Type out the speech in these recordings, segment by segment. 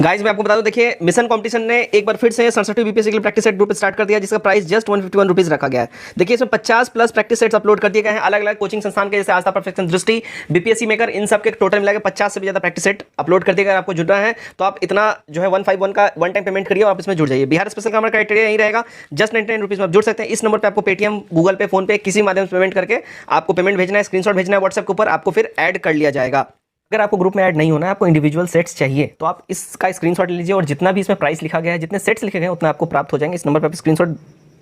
Guys मैं आपको बता दूं, देखिए मिशन कंपटीशन ने एक बार फिर से 67 बीपीएससी के लिए प्रैक्टिस सेट ग्रुप स्टार्ट कर दिया, जिसका प्राइस जस्ट 151 रुपीज रखा गया है। देखिए इसमें 50 प्लस प्रैक्टिस सेट्स अपलोड कर दिए गए हैं अलग अलग कोचिंग संस्थान के, जैसे आस्था, परफेक्शन, दृष्टि, बीपीएससी मेकर, इन सब के टोटल मिलाकर 50 से भी ज्यादा प्रैक्टिस सेट अपलोड कर दिए गए। आपको जुड़ना है तो आप इतना जो है 151 का वन टाइम पेमेंट करिए और आप इसमें जुड़ जाइए। बिहार स्पेशल का हमारा क्राइटेरिया यही रहेगा, जस्ट 99 रुपीज में आप जुड़ सकते हैं। इस नंबर पर आपको पेटीएम, गूगल पे, फोन पे किसी माध्यम से पेमेंट करके आपको पेमेंट भेजना है, स्क्रीनशॉट भेजना है व्हाट्सएप के ऊपर, आपको फिर ऐड कर लिया जाएगा। अगर आपको ग्रुप में ऐड नहीं होना है, आपको इंडिविजुअल सेट्स चाहिए, तो आप इसका स्क्रीनशॉट ले लीजिए और जितना भी इसमें प्राइस लिखा गया है, जितने सेट्स लिखे गए हैं उतना आपको प्राप्त हो जाएंगे। इस नंबर पर आप स्क्रीनशॉट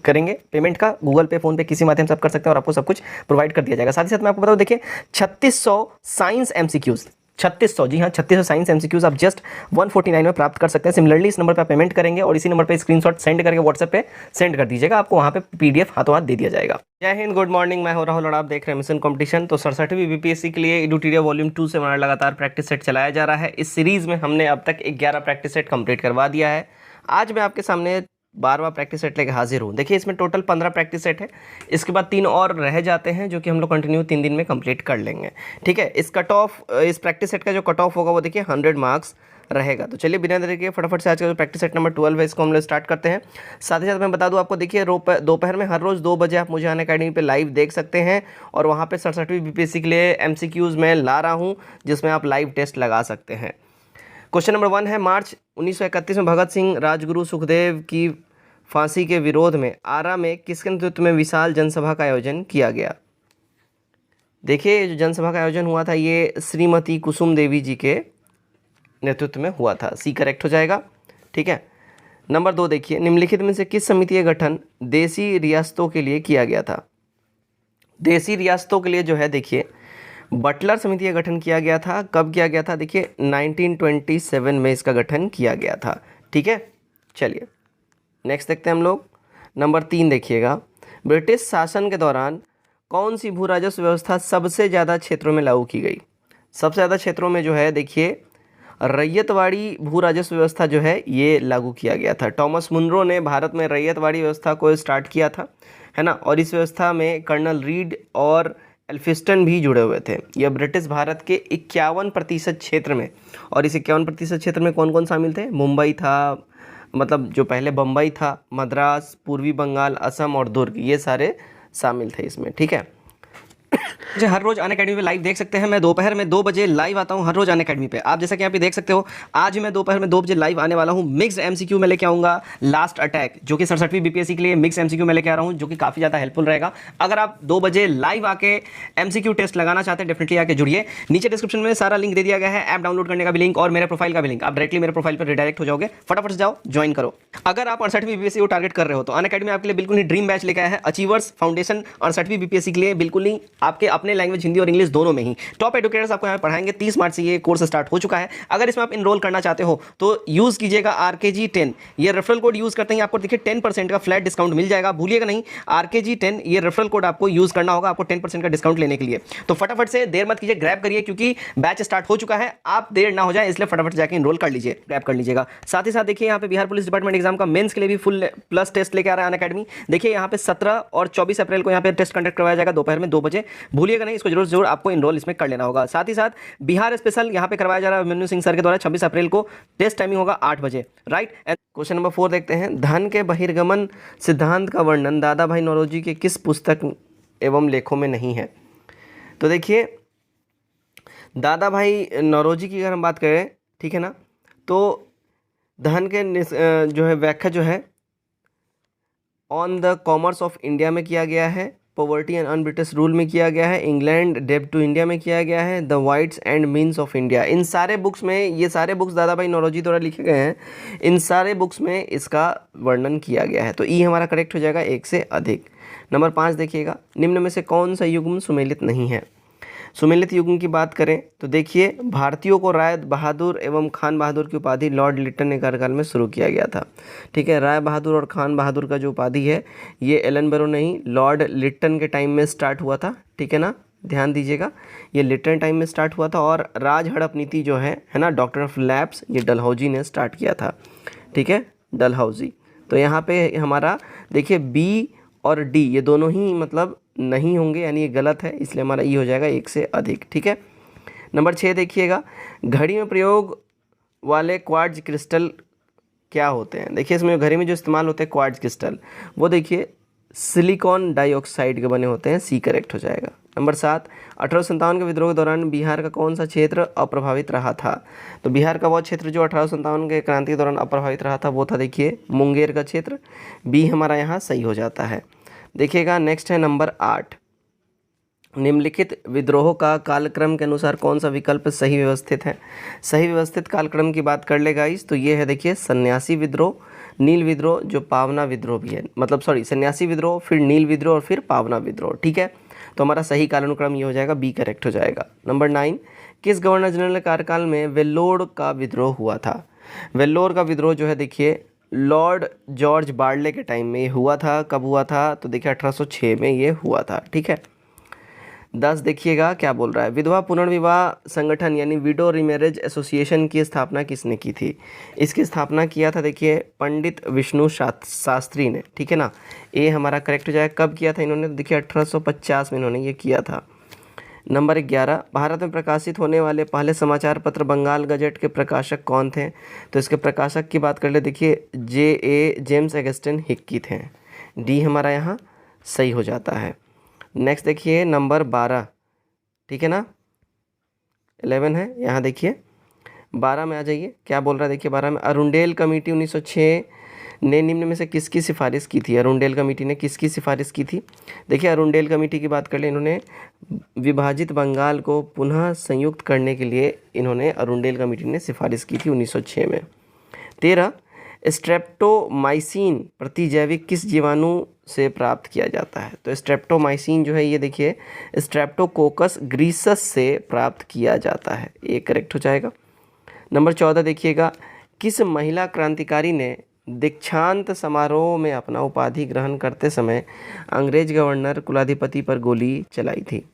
करेंगे, पेमेंट का गूगल पे, फोन पे किसी माध्यम से आप कर सकते हैं और आपको सब कुछ प्रोवाइड कर दिया जाएगा। साथ ही साथ मैं आपको बताऊं, देखिए 3600 साइंस एमसीक्यूज, 3600, जी हाँ 3600 साइंस एमसीक्यूज आप जस्ट 149 में प्राप्त कर सकते हैं। सिमिलरली इस नंबर पर पेमेंट करेंगे और इसी नंबर पर स्क्रीनशॉट सेंड करके व्हाट्सएप पे सेंड कर दीजिएगा, आपको वहाँ पे पीडीएफ हाथों हाथ दे दिया जाएगा। जय हिंद, गुड मॉर्निंग, मैं हो राहुल और आप देख रहे हैं मिशन कंपटीशन। तो 67वीं बीपीएससी के लिए एडुटेरिया वॉल्यूम 2 से हमारा लगातार प्रैक्टिस सेट चलाया जा रहा है। इस सीरीज में हमने अब तक 11 प्रैक्टिस सेट कंप्लीट करवा दिया है। आज मैं आपके सामने 12वां प्रैक्टिस सेट लेके हाजिर हूँ। देखिए इसमें टोटल 15 प्रैक्टिस सेट है, इसके बाद 3 और रह जाते हैं जो कि हम लोग कंटिन्यू 3 दिन में कंप्लीट कर लेंगे। ठीक है, इस कट ऑफ, इस प्रैक्टिस सेट का जो कट ऑफ होगा वो देखिए 100 मार्क्स रहेगा। तो चलिए बिना देरी के फटाफट से आज का जो प्रैक्टिस सेट नंबर 12 है इसको हम लोग स्टार्ट करते हैं। साथ ही साथ मैं बता दूं आपको, देखिए दोपहर में हर रोज़ 2 बजे आप मुझे अनअकैडमी पे लाइव देख सकते हैं और वहाँ पे 67वीं बीपीएससी के लिए एमसीक्यूज़ मैं ला रहा हूँ जिसमें आप लाइव टेस्ट लगा सकते हैं। क्वेश्चन नंबर 1 है, मार्च 1931 में भगत सिंह राजगुरु सुखदेव की फांसी के विरोध में आरा में किसके नेतृत्व में विशाल जनसभा का आयोजन किया गया? देखिए जो जनसभा का आयोजन हुआ था ये श्रीमती कुसुम देवी जी के नेतृत्व में हुआ था। सी करेक्ट हो जाएगा। ठीक है, नंबर 2 देखिए, निम्नलिखित में से किस समिति का गठन देसी रियासतों के लिए किया गया था? देसी रियासतों के लिए जो है देखिए बटलर समिति का गठन किया गया था। कब किया गया था? देखिए 1927 में इसका गठन किया गया था। ठीक है, चलिए नेक्स्ट देखते हैं हम लोग। नंबर 3 देखिएगा, ब्रिटिश शासन के दौरान कौन सी भू राजस्व व्यवस्था सबसे ज़्यादा क्षेत्रों में लागू की गई? सबसे ज़्यादा क्षेत्रों में जो है देखिए रैयतवाड़ी भू राजस्व व्यवस्था जो है ये लागू किया गया था। टॉमस मुनरो ने भारत में रैयतवाड़ी व्यवस्था को स्टार्ट किया था, है ना, और इस व्यवस्था में कर्नल रीड और एल्फिस्टन भी जुड़े हुए थे। यह ब्रिटिश भारत के 51% क्षेत्र में, और इस 51% क्षेत्र में कौन कौन शामिल थे? मुंबई था, मतलब जो पहले बम्बई था, मद्रास, पूर्वी बंगाल, असम और दुर्ग, ये सारे शामिल थे इसमें। ठीक है, मुझे हर रोज अनअकैडमी पे लाइव देख सकते हैं। मैं दोपहर में 2 बजे लाइव आता हूं हर रोज अनअकैडमी पे। आप जैसा कि यहाँ पे देख सकते हो, आज मैं दोपहर में 2 बजे लाइव आने वाला हूं। मिक्स्ड एमसीक्यू में लेके आऊंगा लास्ट अटैक, जो कि 67वीं बीपीएससी के लिए मिक्स एमसीक्यू में लेके आ रहा हूं, जो कि काफी ज्यादा हेल्पफुल रहेगा। अगर आप 2 बजे लाइव आके एमसीक्यू टेस्ट लगाना चाहते हैं, डेफिनेटली आके जुड़िए। नीचे डिस्क्रिप्शन में सारा लिंक दे दिया गया है, ऐप डाउनलोड करने का भी लिंक और मेरे प्रोफाइल का भी लिंक। आप डायरेक्टली मेरे प्रोफाइल पर रिडायरेक्ट हो जाओगे, फटाफट से जाओ ज्वाइन करो। अगर आप 68वीं बीपीएससी को टारगेट कर रहे हो तो अनअकैडमी आपके लिए बिल्कुल ही ड्रीम बैच लेके आया है। अचीवर्स फाउंडेशन 68वीं बीपीएससी के लिए बिल्कुल ही आपके अपने लैंग्वेज हिंदी और इंग्लिश दोनों में ही टॉप एडुकेटर्स आपको यहाँ पढ़ाएंगे। 30 मार्च से ये कोर्स स्टार्ट हो चुका है। अगर इसमें आप इनरोल करना चाहते हो तो यूज कीजिएगा RKG10, ये रेफरल कोड यूज करते हैं आपको देखिए 10% का फ्लैट डिस्काउंट मिल जाएगा। भूलिएगा नहीं, RKG10 ये रेफरल कोड आपको यूज करना होगा आपको 10% का डिस्काउंट लेने के लिए। तो फटाफट से देर मत कीजिए, ग्रैब करिए, क्योंकि बैच स्टार्ट हो चुका है, आप देर ना हो जाए इसलिए फटाफट जाके इनरोल कर लीजिए, ग्रैब कर लीजिएगा। साथ ही साथ देखिए यहाँ पे बिहार पुलिस डिपार्टमेंट एग्जाम का मेंस के लिए भी फुल प्लस टेस्ट लेके आ रहा है अनअकैडमी। देखिए यहाँ पे 17 और 24 अप्रैल को यहाँ पे टेस्ट कंडक्ट करवाया जाएगा दोपहर में 2 बजे। भूलिएगा नहीं, इसको जरूर आपको इनरोल इसमें कर लेना होगा। साथ ही साथ बिहार स्पेशल यहाँ पे करवाया जा रहा है अभिमन्यु सिंह सर के द्वारा 26 अप्रैल को। टेस्ट टाइमिंग होगा 8 बजे, राइट। क्वेश्चन नंबर 4 देखते हैं, धन के बहिर्गमन सिद्धांत का वर्णन दादा भाई नौरोजी के किस पुस्तक एवं लेखों में नहीं है? तो देखिए दादा भाई नौरोजी की अगर हम बात करें, ठीक है ना, तो धन के जो है व्याख्या जो है on the commerce of India में किया गया है, poverty and un British rule में किया गया है, इंग्लैंड डेब्ट टू इंडिया में किया गया है, the whites and means of India. इन सारे बुक्स में, ये सारे बुक्स दादा भाई नौरोजी द्वारा लिखे गए हैं, इन सारे बुक्स में इसका वर्णन किया गया है। तो ई हमारा करेक्ट हो जाएगा, 1 से अधिक। नंबर 5 देखिएगा, निम्न में से कौन सा युग्म सुमेलित नहीं है? सुमेलित युग्म की बात करें तो देखिए भारतीयों को राय बहादुर एवं खान बहादुर की उपाधि लॉर्ड लिट्टन के कार्यकाल में शुरू किया गया था। ठीक है, राय बहादुर और खान बहादुर का जो उपाधि है ये एलन बैरो नहीं, लॉर्ड लिट्टन के टाइम में स्टार्ट हुआ था। ठीक है ना, ध्यान दीजिएगा, ये लिट्टन टाइम में स्टार्ट हुआ था। और राज हड़प नीति जो है ना, डॉक्टर ऑफ लैब्स, ये डलहौजी ने स्टार्ट किया था। ठीक है, डलहौजी। तो यहाँ पे हमारा देखिए बी और डी ये दोनों ही मतलब नहीं होंगे, यानी ये गलत है, इसलिए हमारा ई हो जाएगा 1 से अधिक। ठीक है, नंबर 6 देखिएगा, घड़ी में प्रयोग वाले क्वार्ट्ज क्रिस्टल क्या होते हैं? देखिए इसमें घड़ी में जो इस्तेमाल होते हैं क्वार्ट्ज क्रिस्टल, वो देखिए सिलिकॉन डाइऑक्साइड के बने होते हैं। सी करेक्ट हो जाएगा। नंबर 7, 1857 के विद्रोह के दौरान बिहार का कौन सा क्षेत्र अप्रभावित रहा था? तो बिहार का वो क्षेत्र जो 1857 के क्रांति के दौरान अप्रभावित रहा था वो था देखिए मुंगेर का क्षेत्र। बी हमारा यहाँ सही हो जाता है। देखिएगा नेक्स्ट है नंबर 8, निम्नलिखित विद्रोह का कालक्रम के अनुसार कौन सा विकल्प सही व्यवस्थित है? सही व्यवस्थित कालक्रम की बात कर ले गाइस तो ये है देखिए सन्यासी विद्रोह, नील विद्रोह, जो पावना विद्रोह भी है, मतलब सॉरी सन्यासी विद्रोह, फिर नील विद्रोह और फिर पावना विद्रोह। ठीक है, तो हमारा सही कालानुक्रम ये हो जाएगा, बी करेक्ट हो जाएगा। नंबर 9, किस गवर्नर जनरल के कार्यकाल में वेल्लोर का विद्रोह हुआ था? वेल्लोर का विद्रोह जो है देखिए लॉर्ड जॉर्ज बार्ले के टाइम में ये हुआ था। कब हुआ था? तो देखिए 1806 में ये हुआ था। ठीक है। 10 देखिएगा क्या बोल रहा है, विधवा पुनर्विवाह संगठन यानी विडो रिमैरेज एसोसिएशन की स्थापना किसने की थी? इसकी स्थापना किया था देखिए पंडित विष्णु शास्त्री ने। ठीक है ना, ये हमारा करेक्ट हो जाएगा। कब किया था इन्होंने? तो देखिए 1850 में इन्होंने ये किया था। नंबर 11, भारत में प्रकाशित होने वाले पहले समाचार पत्र बंगाल गजट के प्रकाशक कौन थे? तो इसके प्रकाशक की बात कर ले देखिए जेम्स अगस्टिन हिक्की थे। डी हमारा यहाँ सही हो जाता है। नेक्स्ट देखिए नंबर 12, ठीक है ना, 11 है यहाँ देखिए 12 में आ जाइए, क्या बोल रहा है देखिए 12 में, अरुंडेल कमेटी 1906 ने निम्न में से किसकी सिफारिश की थी? अरुंडेल कमेटी ने किसकी सिफारिश की थी? देखिए अरुंडेल कमेटी की बात कर ले, इन्होंने विभाजित बंगाल को पुनः संयुक्त करने के लिए इन्होंने अरुंडेल कमेटी ने सिफारिश की थी 1906 में। 13, स्ट्रेप्टोमाइसिन प्रतिजैविक किस जीवाणु से प्राप्त किया जाता है? तो स्ट्रेप्टोमाइसिन जो है ये देखिए स्ट्रेप्टोकोकस ग्रीसस से प्राप्त किया जाता है। ये करेक्ट हो जाएगा। नंबर 14 देखिएगा, किस महिला क्रांतिकारी ने दीक्षांत समारोह में अपना उपाधि ग्रहण करते समय अंग्रेज गवर्नर कुलाधिपति पर गोली चलाई थी?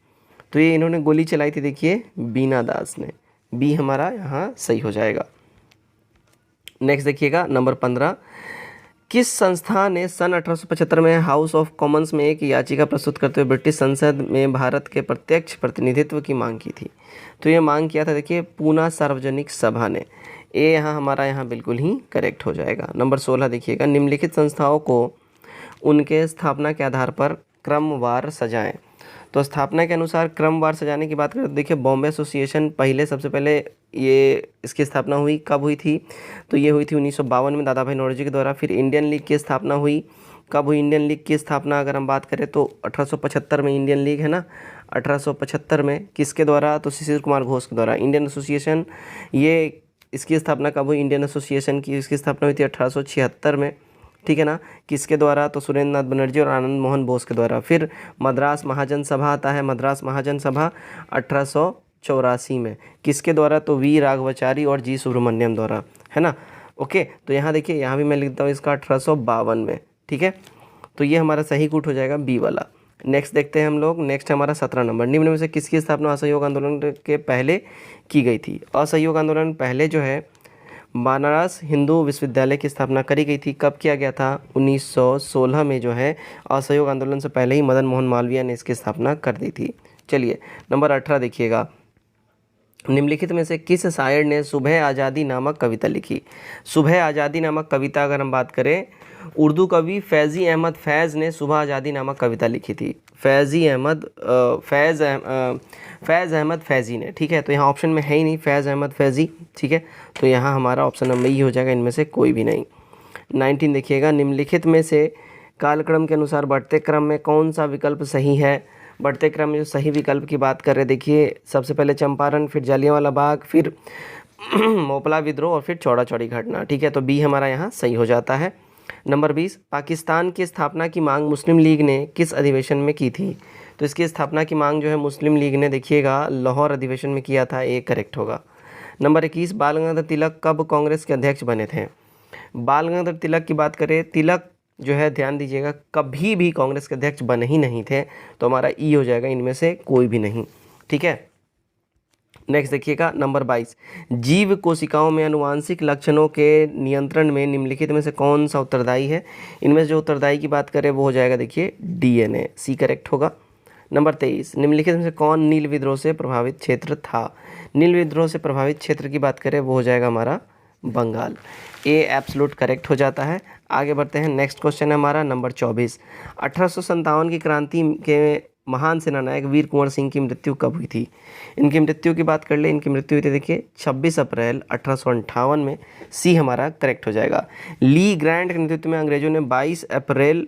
तो ये इन्होंने गोली चलाई थी देखिए बीना दास ने। बी हमारा यहाँ सही हो जाएगा। नेक्स्ट देखिएगा नंबर 15, किस संस्था ने सन 1875 में हाउस ऑफ कॉमन्स में एक याचिका प्रस्तुत करते हुए ब्रिटिश संसद में भारत के प्रत्यक्ष प्रतिनिधित्व की मांग की थी? तो ये मांग किया था देखिए पूना सार्वजनिक सभा ने। ये यहाँ हमारा यहाँ बिल्कुल ही करेक्ट हो जाएगा। नंबर 16 देखिएगा, निम्नलिखित संस्थाओं को उनके स्थापना के आधार पर क्रमवार सजाएं। तो स्थापना के अनुसार क्रमवार सजाने की बात करें तो देखिए बॉम्बे एसोसिएशन पहले, सबसे पहले ये इसकी स्थापना हुई, कब हुई थी? तो ये हुई थी 1952 में दादा भाई नौरोजी के द्वारा। फिर इंडियन लीग की स्थापना हुई, कब हुई इंडियन लीग की स्थापना? अगर हम बात करें तो 1875 में इंडियन लीग है ना, 1875 में किसके द्वारा? तो शिशिर कुमार घोष के द्वारा। इंडियन एसोसिएशन ये इसकी स्थापना कब हुई? इंडियन एसोसिएशन की इसकी स्थापना हुई थी 1876 में। ठीक है ना, किसके द्वारा? तो सुरेंद्र नाथ बनर्जी और आनंद मोहन बोस के द्वारा। फिर मद्रास महाजन सभा आता है, मद्रास महाजन सभा 1884 में, किसके द्वारा? तो वी राघवाचारी और जी सुब्रमण्यम द्वारा, है ना। ओके, तो यहाँ देखिए यहाँ भी मैं लिखता हूँ इसका 1852 में। ठीक है, तो ये हमारा सही कूट हो जाएगा बी वाला। नेक्स्ट देखते हैं हम लोग, नेक्स्ट हमारा 17 नंबर, निम्न में से किसकी स्थापना असहयोग आंदोलन के पहले की गई थी? असहयोग आंदोलन पहले जो है बनारस हिंदू विश्वविद्यालय की स्थापना करी गई थी। कब किया गया था? 1916 में जो है असहयोग आंदोलन से पहले ही मदन मोहन मालवीय ने इसकी स्थापना कर दी थी। चलिए नंबर 18 देखिएगा, निम्नलिखित में से किस शायर ने सुबह आज़ादी नामक कविता लिखी? सुबह आज़ादी नामक कविता अगर हम बात करें, उर्दू कवि फैज़ी अहमद फैज़ ने सुबह आज़ादी नामक कविता लिखी थी। फैज़ अहमद फैज़ी ने। ठीक है, तो यहाँ ऑप्शन में है ही नहीं फैज़ अहमद फैज़ी। ठीक है, तो यहाँ हमारा ऑप्शन नंबर ई हो जाएगा, इनमें से कोई भी नहीं। 19 देखिएगा, निम्नलिखित में से कालक्रम के अनुसार बढ़ते क्रम में कौन सा विकल्प सही है? बढ़ते क्रम में जो सही विकल्प की बात कर रहे देखिए, सबसे पहले चंपारण, फिर जलियांवाला बाग, फिर मोपला विद्रोह और फिर चौड़ा चौड़ी घटना। ठीक है, तो बी हमारा यहाँ सही हो जाता है। नंबर 20, पाकिस्तान की स्थापना की मांग मुस्लिम लीग ने किस अधिवेशन में की थी? तो इसकी स्थापना की मांग जो है मुस्लिम लीग ने देखिएगा लाहौर अधिवेशन में किया था। ये करेक्ट होगा। नंबर 21, बाल गंगाधर तिलक कब कांग्रेस के अध्यक्ष बने थे? बाल गंगाधर तिलक की बात करें, तिलक जो है ध्यान दीजिएगा कभी भी कांग्रेस के अध्यक्ष बने ही नहीं थे, तो हमारा ई हो जाएगा, इनमें से कोई भी नहीं। ठीक है, नेक्स्ट देखिएगा नंबर 22, जीव कोशिकाओं में आनुवांशिक लक्षणों के नियंत्रण में निम्नलिखित में से कौन सा उत्तरदायी है? इनमें से जो उत्तरदायी की बात करें वो हो जाएगा देखिए डीएनए। सी करेक्ट होगा। नंबर 23, निम्नलिखित में से कौन नील विद्रोह से प्रभावित क्षेत्र था? नील विद्रोह से प्रभावित क्षेत्र की बात करें वो हो जाएगा हमारा बंगाल। ए एब्सोल्यूट करेक्ट हो जाता है। आगे बढ़ते हैं, नेक्स्ट क्वेश्चन है हमारा नंबर 24। 1857 की क्रांति के महान सेनानायक वीर कुंवर सिंह की मृत्यु कब हुई थी? इनकी मृत्यु की बात कर ले, इनकी मृत्यु हुई थी देखिए 26 अप्रैल 1858 में। सी हमारा करेक्ट हो जाएगा। ली ग्रैंट के नेतृत्व में अंग्रेजों ने 22 अप्रैल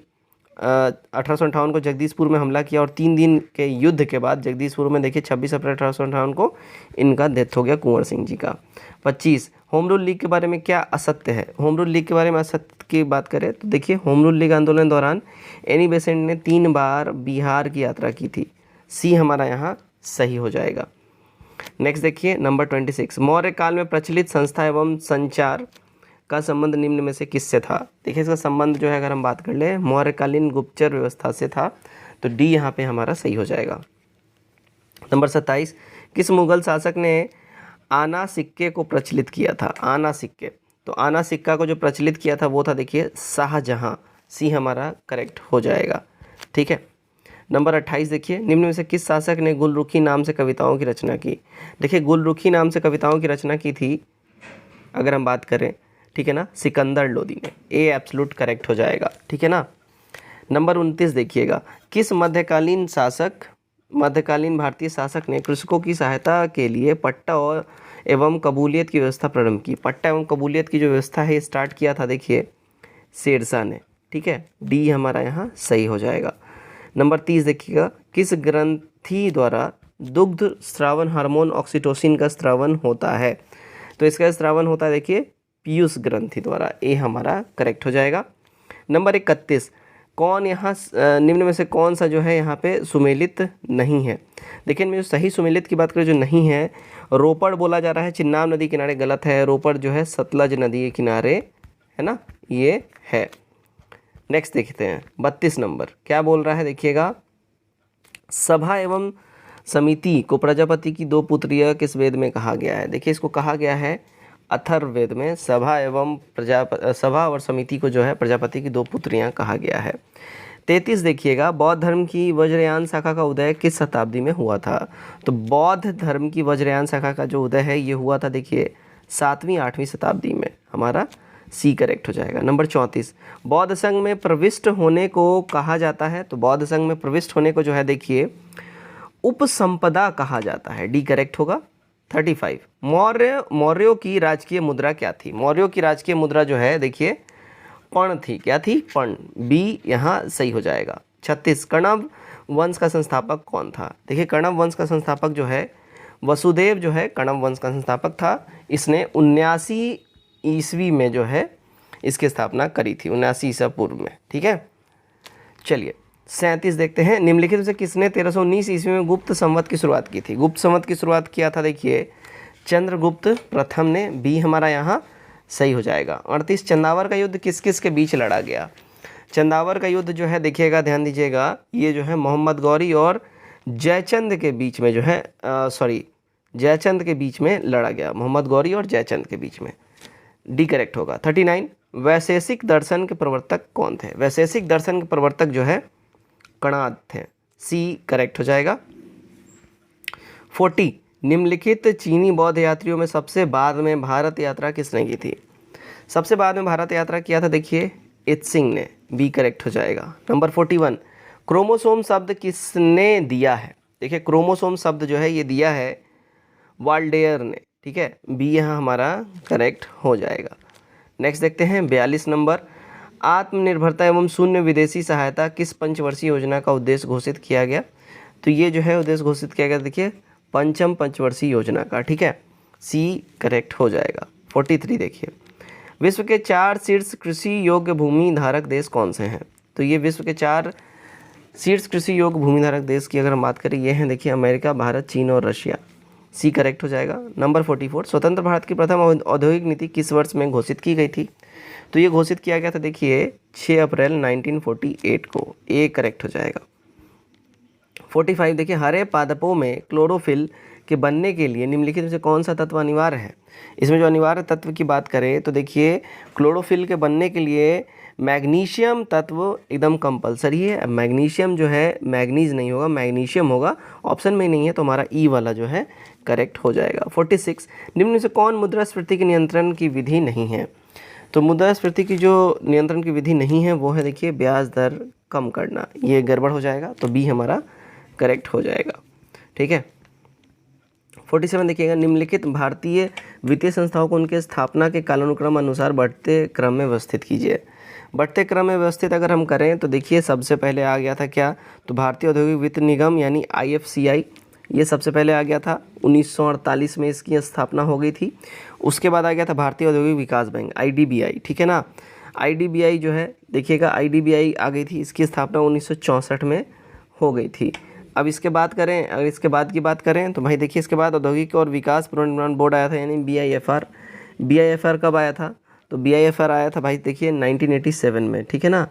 1858 को जगदीशपुर में हमला किया और 3 दिन के युद्ध के बाद जगदीशपुर में देखिए 26 अप्रैल 1858 को इनका डेथ हो गया कुंवर सिंह जी का। 25 होम रूल लीग के बारे में क्या असत्य है? होम रूल लीग के बारे में असत्य की बात करें तो देखिए होम रूल लीग आंदोलन दौरान एनी बेसेंट ने 3 बार बिहार की यात्रा की थी। सी हमारा यहाँ सही हो जाएगा। नेक्स्ट देखिए नंबर 26। मौर्य काल में प्रचलित संस्था एवं संचार का संबंध निम्न में से किससे था? देखिए इसका संबंध जो है अगर हम बात कर ले मौर्यकालीन गुप्तचर व्यवस्था से था, तो डी यहाँ पे हमारा सही हो जाएगा। नंबर 27। किस मुगल शासक ने आना सिक्के को प्रचलित किया था? आना सिक्के, तो आना सिक्का को जो प्रचलित किया था वो था देखिए शाहजहां। सी हमारा करेक्ट हो जाएगा। ठीक है। नंबर 28 देखिए निम्न में से किस शासक ने गुलरुखी नाम से कविताओं की रचना की? देखिए गुलरुखी नाम से कविताओं की रचना की थी अगर हम बात करें, ठीक है ना, सिकंदर लोदी ने। ए एब्सोल्यूट करेक्ट हो जाएगा। ठीक है ना। नंबर 29 देखिएगा, किस मध्यकालीन भारतीय शासक ने कृषकों की सहायता के लिए पट्टा और एवं कबूलियत की व्यवस्था प्रारंभ की? पट्टा एवं कबूलियत की जो व्यवस्था है स्टार्ट किया था देखिए शेरशाह ने। ठीक है, डी हमारा यहाँ सही हो जाएगा। नंबर 30 देखिएगा, किस ग्रंथि द्वारा दुग्ध स्रावन हार्मोन ऑक्सीटोसिन का स्रावन होता है? तो इसका स्रावन होता है देखिए पीयूष ग्रंथि द्वारा। ए हमारा करेक्ट हो जाएगा। नंबर 31, कौन यहाँ निम्न में से कौन सा जो है यहाँ पे सुमेलित नहीं है? देखिए मैं जो सही सुमेलित की बात करें जो नहीं है, रोपड़ बोला जा रहा है चिन्नाब नदी किनारे, गलत है। रोपड़ जो है सतलज नदी के किनारे है ना, ये है। नेक्स्ट देखते हैं 32 नंबर क्या बोल रहा है देखिएगा, सभा एवं समिति को प्रजापति की 2 पुत्रियां किस वेद में कहा गया है? देखिए इसको कहा गया है अथर्ववेद में। सभा और समिति को जो है प्रजापति की 2 पुत्रियां कहा गया है। 33 देखिएगा, बौद्ध धर्म की वज्रयान शाखा का उदय किस शताब्दी में हुआ था? तो बौद्ध धर्म की वज्रयान शाखा का जो उदय है ये हुआ था देखिए 7वीं 8वीं शताब्दी में। हमारा सी करेक्ट हो जाएगा। नंबर 34, बौद्ध संघ में प्रविष्ट होने को कहा जाता है? तो बौद्ध संघ में प्रविष्ट होने को जो है देखिए उपसंपदा कहा जाता है। डी करेक्ट होगा। 35, मौर्यों की राजकीय मुद्रा क्या थी? मौर्यों की राजकीय मुद्रा जो है देखिए पर्ण थी। क्या थी? पर्ण। बी यहाँ सही हो जाएगा। 36, कण्व वंश का संस्थापक कौन था? देखिए कण्व वंश का संस्थापक जो है वसुदेव जो है कण्व वंश का संस्थापक था। इसने 79 ईस्वी में जो है इसकी स्थापना करी थी, 79 ईसा पूर्व में। ठीक है, चलिए 37 देखते हैं, निम्नलिखित में से किसने 1319 ईस्वी में गुप्त संवत की शुरुआत की थी? गुप्त संवत की शुरुआत किया था देखिए चंद्रगुप्त प्रथम ने। बी हमारा यहाँ सही हो जाएगा। 38, चंदावर का युद्ध किस किस के बीच लड़ा गया? चंदावर का युद्ध जो है देखिएगा, ध्यान दीजिएगा, ये जो है मोहम्मद गौरी और जयचंद के बीच में जो है जयचंद के बीच में लड़ा गया। मोहम्मद गौरी और जयचंद के बीच में। डी करेक्ट होगा। 39, वैशेषिक दर्शन के प्रवर्तक कौन थे? वैशेषिक दर्शन के प्रवर्तक जो है कणाद थे। सी करेक्ट हो जाएगा। 40, निम्नलिखित चीनी बौद्ध यात्रियों में सबसे बाद में भारत यात्रा किसने की थी? सबसे बाद में भारत यात्रा किया था देखिए इत्सिंग ने। बी करेक्ट हो जाएगा। नंबर 41, क्रोमोसोम शब्द किसने दिया है? देखिए क्रोमोसोम शब्द जो है ये दिया है वाल्डेयर ने। ठीक है, बी यहाँ हमारा करेक्ट हो जाएगा। नेक्स्ट देखते हैं 42 नंबर, आत्मनिर्भरता एवं शून्य विदेशी सहायता किस पंचवर्षीय योजना का उद्देश्य घोषित किया गया? तो ये जो है उद्देश्य घोषित किया गया देखिए पंचम पंचवर्षीय योजना का। ठीक है, सी करेक्ट हो जाएगा। 43 देखिए, विश्व के 4 शीर्ष कृषि योग्य भूमि धारक देश कौन से हैं? तो ये विश्व के 4 शीर्ष कृषि योग्य भूमि धारक देश की अगर हम बात करें ये हैं देखिए अमेरिका, भारत, चीन और रशिया। सी करेक्ट हो जाएगा। नंबर 44, स्वतंत्र भारत की प्रथम औद्योगिक नीति किस वर्ष में घोषित की गई थी? तो ये घोषित किया गया था देखिए 6 अप्रैल 1948 को। ए करेक्ट हो जाएगा। 45 देखिए, हरे पादपों में क्लोरोफिल के बनने के लिए निम्नलिखित में से कौन सा तत्व अनिवार्य है। इसमें जो अनिवार्य तत्व की बात करें तो देखिए क्लोरोफिल के बनने के लिए मैग्नीशियम तत्व एकदम कंपलसरी है। मैग्नीशियम जो है, मैग्नीज नहीं होगा, मैग्नीशियम होगा, ऑप्शन में नहीं है तो हमारा ई वाला जो है करेक्ट हो जाएगा। 46 निम्न में से कौन मुद्रास्फीति के नियंत्रण की विधि नहीं है। तो मुद्रास्फीति की जो नियंत्रण की विधि नहीं है वो है देखिए ब्याज दर कम करना, ये गड़बड़ हो जाएगा तो बी हमारा करेक्ट हो जाएगा। ठीक है। 47 देखिएगा, निम्नलिखित भारतीय वित्तीय संस्थाओं को उनके स्थापना के कालानुक्रम अनुसार बढ़ते क्रम में व्यवस्थित कीजिए। बढ़ते क्रम में व्यवस्थित अगर हम करें तो देखिए सबसे पहले आ गया था क्या, तो भारतीय औद्योगिक वित्त निगम यानी IFCI, ये सबसे पहले आ गया था। 1948 में इसकी स्थापना हो गई थी। उसके बाद आ गया था भारतीय औद्योगिक विकास बैंक IDBI, ठीक है ना। IDBI जो है देखिएगा, IDBI आ गई थी, इसकी स्थापना 1964 में हो गई थी। अब इसके बात करें, अगर इसके बाद की बात करें तो भाई देखिए इसके बाद औद्योगिक और विकास पुनर्निर्माण बोर्ड आया था यानी BIFR। BIFR कब आया था, तो BIFR आया था भाई देखिए 1987 में, ठीक है ना,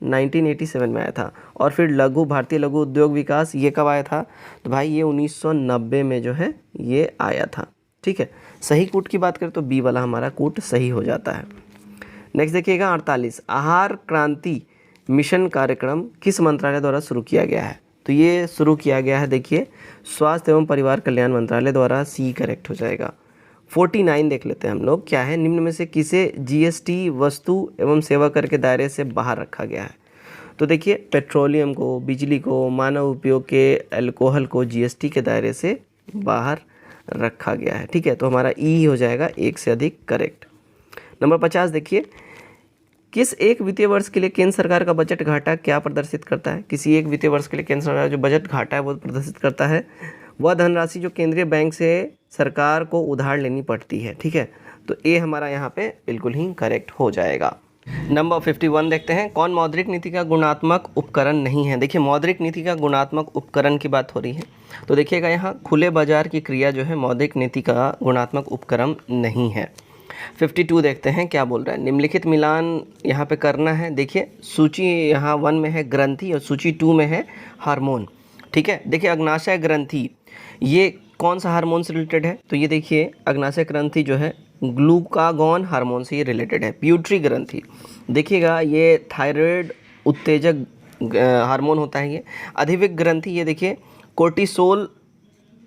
1987 में आया था। और फिर भारतीय लघु उद्योग विकास, ये कब आया था, तो भाई ये 1990 में जो है ये आया था। ठीक है। सही कूट की बात करें तो बी वाला हमारा कूट सही हो जाता है। नेक्स्ट देखिएगा 48, आहार क्रांति मिशन कार्यक्रम किस मंत्रालय द्वारा शुरू किया गया है। तो ये शुरू किया गया है देखिए स्वास्थ्य एवं परिवार कल्याण मंत्रालय द्वारा, सी करेक्ट हो जाएगा। 49 देख लेते हैं हम लोग, क्या है, निम्न में से किसे GST वस्तु एवं सेवा कर के दायरे से बाहर रखा गया है। तो देखिए पेट्रोलियम को, बिजली को, मानव उपयोग के अल्कोहल को GST के दायरे से बाहर रखा गया है। ठीक है, तो हमारा ई हो जाएगा एक से अधिक करेक्ट। नंबर 50 देखिए, किस एक वित्तीय वर्ष के लिए केंद्र सरकार का बजट घाटा क्या प्रदर्शित करता है। किसी एक वित्तीय वर्ष के लिए केंद्र सरकार जो बजट घाटा है वो प्रदर्शित करता है वह धनराशि जो केंद्रीय बैंक से सरकार को उधार लेनी पड़ती है। ठीक है, तो ए हमारा यहाँ पे बिल्कुल ही करेक्ट हो जाएगा। नंबर 51 देखते हैं, कौन मौद्रिक नीति का गुणात्मक उपकरण नहीं है। देखिए मौद्रिक नीति का गुणात्मक उपकरण की बात हो रही है, तो देखिएगा यहाँ खुले बाजार की क्रिया जो है मौद्रिक नीति का गुणात्मक उपकरण नहीं है। 52 देखते हैं क्या बोल रहा है, निम्नलिखित मिलान यहाँ पे करना है। देखिए सूची यहाँ 1 में है ग्रंथि और सूची 2 में है हार्मोन। ठीक है, देखिए अग्नाशय ग्रंथि ये कौन सा हार्मोन से रिलेटेड है, तो ये देखिए अग्नाशय ग्रंथि जो है ग्लूकागॉन हार्मोन से ये रिलेटेड है। प्यूटरी ग्रंथि देखिएगा ये थायराइड उत्तेजक हार्मोन होता है। ये अधिविक ग्रंथि ये देखिए कोर्टिसोल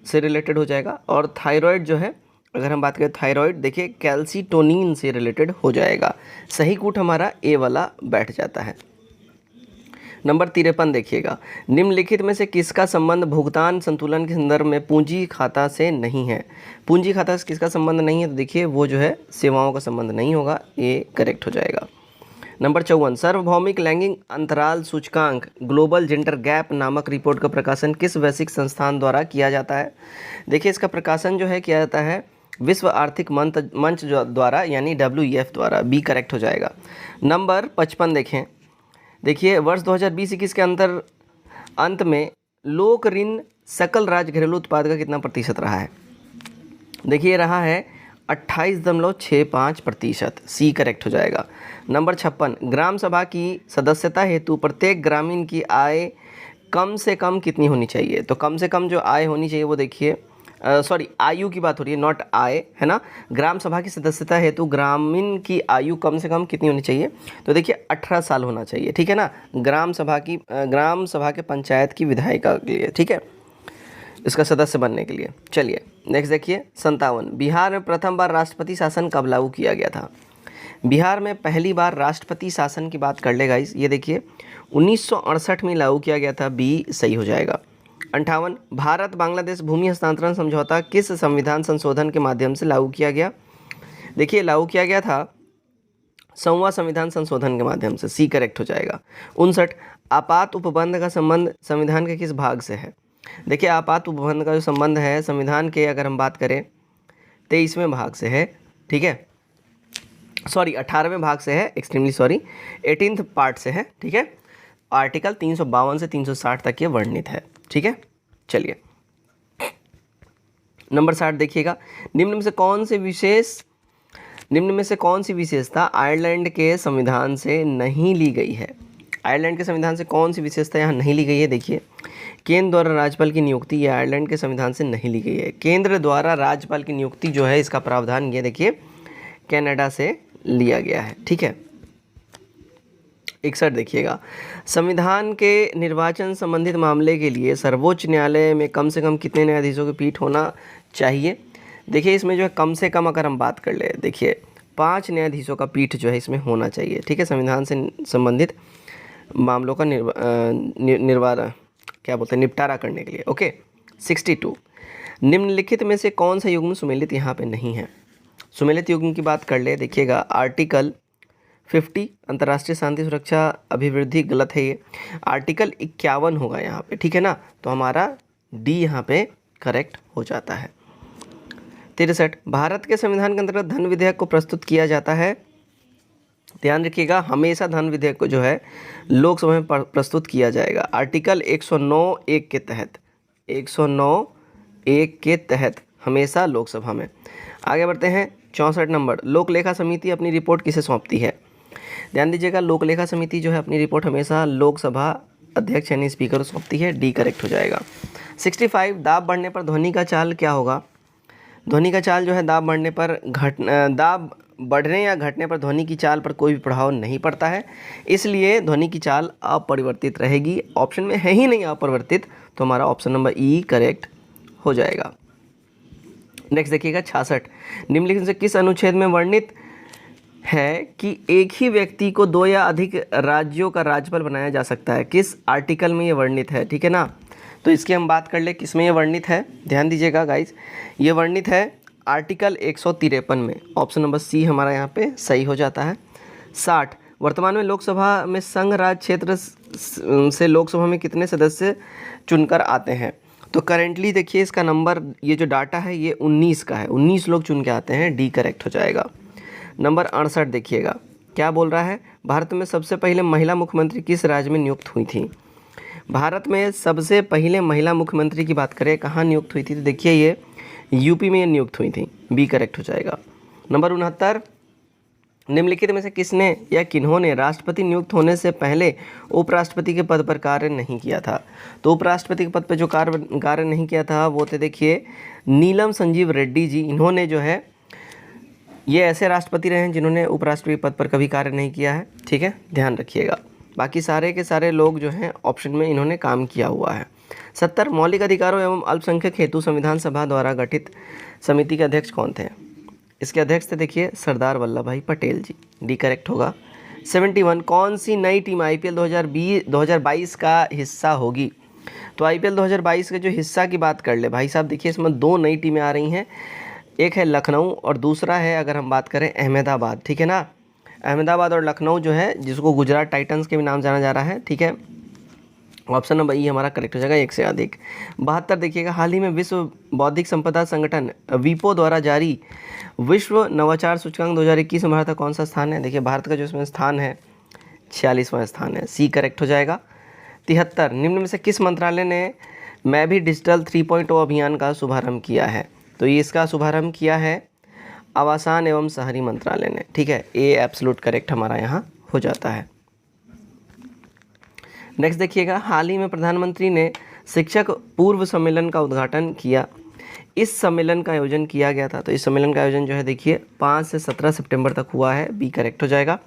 से रिलेटेड हो जाएगा। और थायराइड जो है, अगर हम बात करें थायराइड, देखिए कैल्सीटोनिन से रिलेटेड हो जाएगा। सही कूट हमारा ए वाला बैठ जाता है। नंबर 53 देखिएगा, निम्नलिखित में से किसका संबंध भुगतान संतुलन के संदर्भ में पूंजी खाता से नहीं है। पूंजी खाता से किसका संबंध नहीं है, तो देखिए वो जो है सेवाओं का संबंध नहीं होगा, ये करेक्ट हो जाएगा। नंबर 54, सार्वभौमिक लैंगिक अंतराल सूचकांक ग्लोबल जेंडर गैप नामक रिपोर्ट का प्रकाशन किस वैश्विक संस्थान द्वारा किया जाता है। देखिए इसका प्रकाशन जो है किया जाता है विश्व आर्थिक मंच द्वारा यानी WEF द्वारा, बी करेक्ट हो जाएगा। नंबर 55 देखें, देखिए वर्ष 2020-21 के अंत में लोक ऋण सकल राज्य घरेलू उत्पाद का कितना प्रतिशत रहा है। देखिए रहा है 28.65%, सी करेक्ट हो जाएगा। नंबर 56, ग्राम सभा की सदस्यता हेतु प्रत्येक ग्रामीण की आय कम से कम कितनी होनी चाहिए। तो कम से कम जो आय होनी चाहिए वो देखिए आयु की बात हो रही है, नॉट आय, है ना। ग्राम सभा की सदस्यता हेतु ग्रामीण की आयु कम से कम कितनी होनी चाहिए, तो देखिए 18 साल होना चाहिए। ठीक है ना, ग्राम सभा के पंचायत की विधायिका के लिए, ठीक है, इसका सदस्य बनने के लिए। चलिए नेक्स्ट देखिए 57, बिहार में प्रथम बार राष्ट्रपति शासन कब लागू किया गया था। बिहार में पहली बार राष्ट्रपति शासन की बात कर ले गाइस, ये देखिए 1968 में लागू किया गया था, बी सही हो जाएगा। 58, भारत बांग्लादेश भूमि हस्तांतरण समझौता किस संविधान संशोधन के माध्यम से लागू किया गया। देखिए लागू किया गया था 100वां संविधान संशोधन के माध्यम से, सी करेक्ट हो जाएगा। 59, आपात उपबंध का संबंध संविधान के किस भाग से है। देखिए आपात उपबंध का जो संबंध है संविधान के, अगर हम बात करें 23वें भाग से है, ठीक है, 18वें भाग से है, एक्सट्रीमली सॉरी, 18th पार्ट से है, ठीक है। आर्टिकल 352 से 360 तक ये वर्णित है, ठीक है। चलिए नंबर 60 देखिएगा, निम्न में से कौन सी विशेषता आयरलैंड के संविधान से नहीं ली गई है। आयरलैंड के संविधान से कौन सी विशेषता यहाँ नहीं ली गई है। देखिए केंद्र द्वारा राज्यपाल की नियुक्ति ये आयरलैंड के संविधान से नहीं ली गई है। केंद्र द्वारा राज्यपाल की नियुक्ति जो है इसका प्रावधान ये देखिए कनाडा से लिया गया है। ठीक है। 61 देखिएगा, संविधान के निर्वाचन संबंधित मामले के लिए सर्वोच्च न्यायालय में कम से कम कितने न्यायाधीशों की पीठ होना चाहिए। देखिए इसमें जो है कम से कम अगर हम बात कर ले, देखिए 5 न्यायाधीशों का पीठ जो है इसमें होना चाहिए। ठीक है, संविधान से संबंधित मामलों का निपटारा करने के लिए। ओके। 62, निम्नलिखित में से कौन सा युग्म सुमेलित यहाँ पे नहीं है। सुमेलित युग्म की बात कर ले, देखिएगा आर्टिकल 50 अंतर्राष्ट्रीय शांति सुरक्षा अभिवृद्धि, गलत है ये। आर्टिकल 51 होगा यहाँ पे। ठीक है ना, तो हमारा डी यहाँ पे करेक्ट हो जाता है। 63, भारत के संविधान के अंतर्गत धन विधेयक को प्रस्तुत किया जाता है। ध्यान रखिएगा हमेशा धन विधेयक को जो है लोकसभा में प्रस्तुत किया जाएगा। आर्टिकल 109(1) के तहत, 109(1) के तहत हमेशा लोकसभा में। आगे बढ़ते हैं। 64 नंबर, लोक लेखा समिति अपनी रिपोर्ट किसे सौंपती है। ध्यान दीजिएगा लोक लेखा समिति जो है अपनी रिपोर्ट हमेशा लोकसभा अध्यक्ष यानी स्पीकर को सौंपती है। डी करेक्ट हो जाएगा। 65, दाब बढ़ने पर ध्वनि का चाल क्या होगा। ध्वनि का चाल जो है दाब बढ़ने या घटने पर ध्वनि की चाल पर कोई भी प्रभाव नहीं पड़ता है, इसलिए ध्वनि की चाल अपरिवर्तित रहेगी। ऑप्शन में है ही नहीं अपरिवर्तित, तो हमारा ऑप्शन नंबर ई करेक्ट हो जाएगा। नेक्स्ट देखिएगा 66, निम्नलिखित से किस अनुच्छेद में वर्णित है कि एक ही व्यक्ति को 2 या अधिक राज्यों का राज्यपाल बनाया जा सकता है। किस आर्टिकल में ये वर्णित है। ठीक है ना, तो इसकी हम बात कर ले किस में ये वर्णित है। ध्यान दीजिएगा गाइज, ये वर्णित है आर्टिकल 153 में। ऑप्शन नंबर सी हमारा यहाँ पे सही हो जाता है। 60, वर्तमान में लोकसभा में संघ राज्य क्षेत्र से लोकसभा में कितने सदस्य चुनकर आते हैं। तो करेंटली देखिए इसका नंबर, ये जो डाटा है ये 19 का है, 19 लोग चुन के आते हैं। डी करेक्ट हो जाएगा। नंबर 68 देखिएगा क्या बोल रहा है, भारत में सबसे पहले महिला मुख्यमंत्री किस राज्य में नियुक्त हुई थी। भारत में सबसे पहले महिला मुख्यमंत्री की बात करें कहाँ नियुक्त हुई थी, तो देखिए ये यूपी में नियुक्त हुई थी। बी करेक्ट हो जाएगा। नंबर 69, निम्नलिखित में से किसने या किन्होंने राष्ट्रपति नियुक्त होने से पहले उपराष्ट्रपति के पद पर कार्य नहीं किया था। तो उपराष्ट्रपति के पद पर जो कार्य नहीं किया था वो थे देखिए नीलम संजीव रेड्डी जी। इन्होंने जो है ये ऐसे राष्ट्रपति रहे हैं जिन्होंने उपराष्ट्रपति पद पर कभी कार्य नहीं किया है। ठीक है, ध्यान रखिएगा। बाकी सारे के सारे लोग जो हैं ऑप्शन में इन्होंने काम किया हुआ है। 70, मौलिक अधिकारों एवं अल्पसंख्यक हेतु संविधान सभा द्वारा गठित समिति के अध्यक्ष कौन थे। इसके अध्यक्ष थे देखिए सरदार वल्लभ भाई पटेल जी। डी करेक्ट होगा। 71, कौन सी नई टीम आईपीएल 2022 का हिस्सा होगी। तो आईपीएल 2022 के जो हिस्सा की बात कर ले भाई साहब, देखिए इसमें 2 नई टीमें आ रही हैं, एक है लखनऊ और दूसरा है अगर हम बात करें अहमदाबाद। ठीक है ना, अहमदाबाद और लखनऊ जो है जिसको गुजरात टाइटंस के भी नाम जाना जा रहा है। ठीक है, ऑप्शन नंबर ई हमारा करेक्ट हो जाएगा, एक से अधिक। 72 देखिएगा, हाल ही में विश्व बौद्धिक संपदा संगठन वीपो द्वारा जारी विश्व नवाचार सूचकांक 2021 में भारत का कौन सा स्थान है। देखिए भारत का जो इसमें स्थान है 46वां स्थान है। सी करेक्ट हो जाएगा। 73, निम्न में से किस मंत्रालय ने मैं भी डिजिटल 3.0 अभियान का शुभारंभ किया है। तो ये इसका शुभारंभ किया है आवासन एवं शहरी मंत्रालय ने। ठीक है, ए एब्सोल्यूट करेक्ट हमारा यहाँ हो जाता है। नेक्स्ट देखिएगा, हाल ही में प्रधानमंत्री ने शिक्षक पूर्व सम्मेलन का उद्घाटन किया। इस सम्मेलन का आयोजन किया गया था, तो इस सम्मेलन का आयोजन जो है देखिए 5 से 17 सितंबर तक हुआ है। बी करेक्ट हो जाएगा।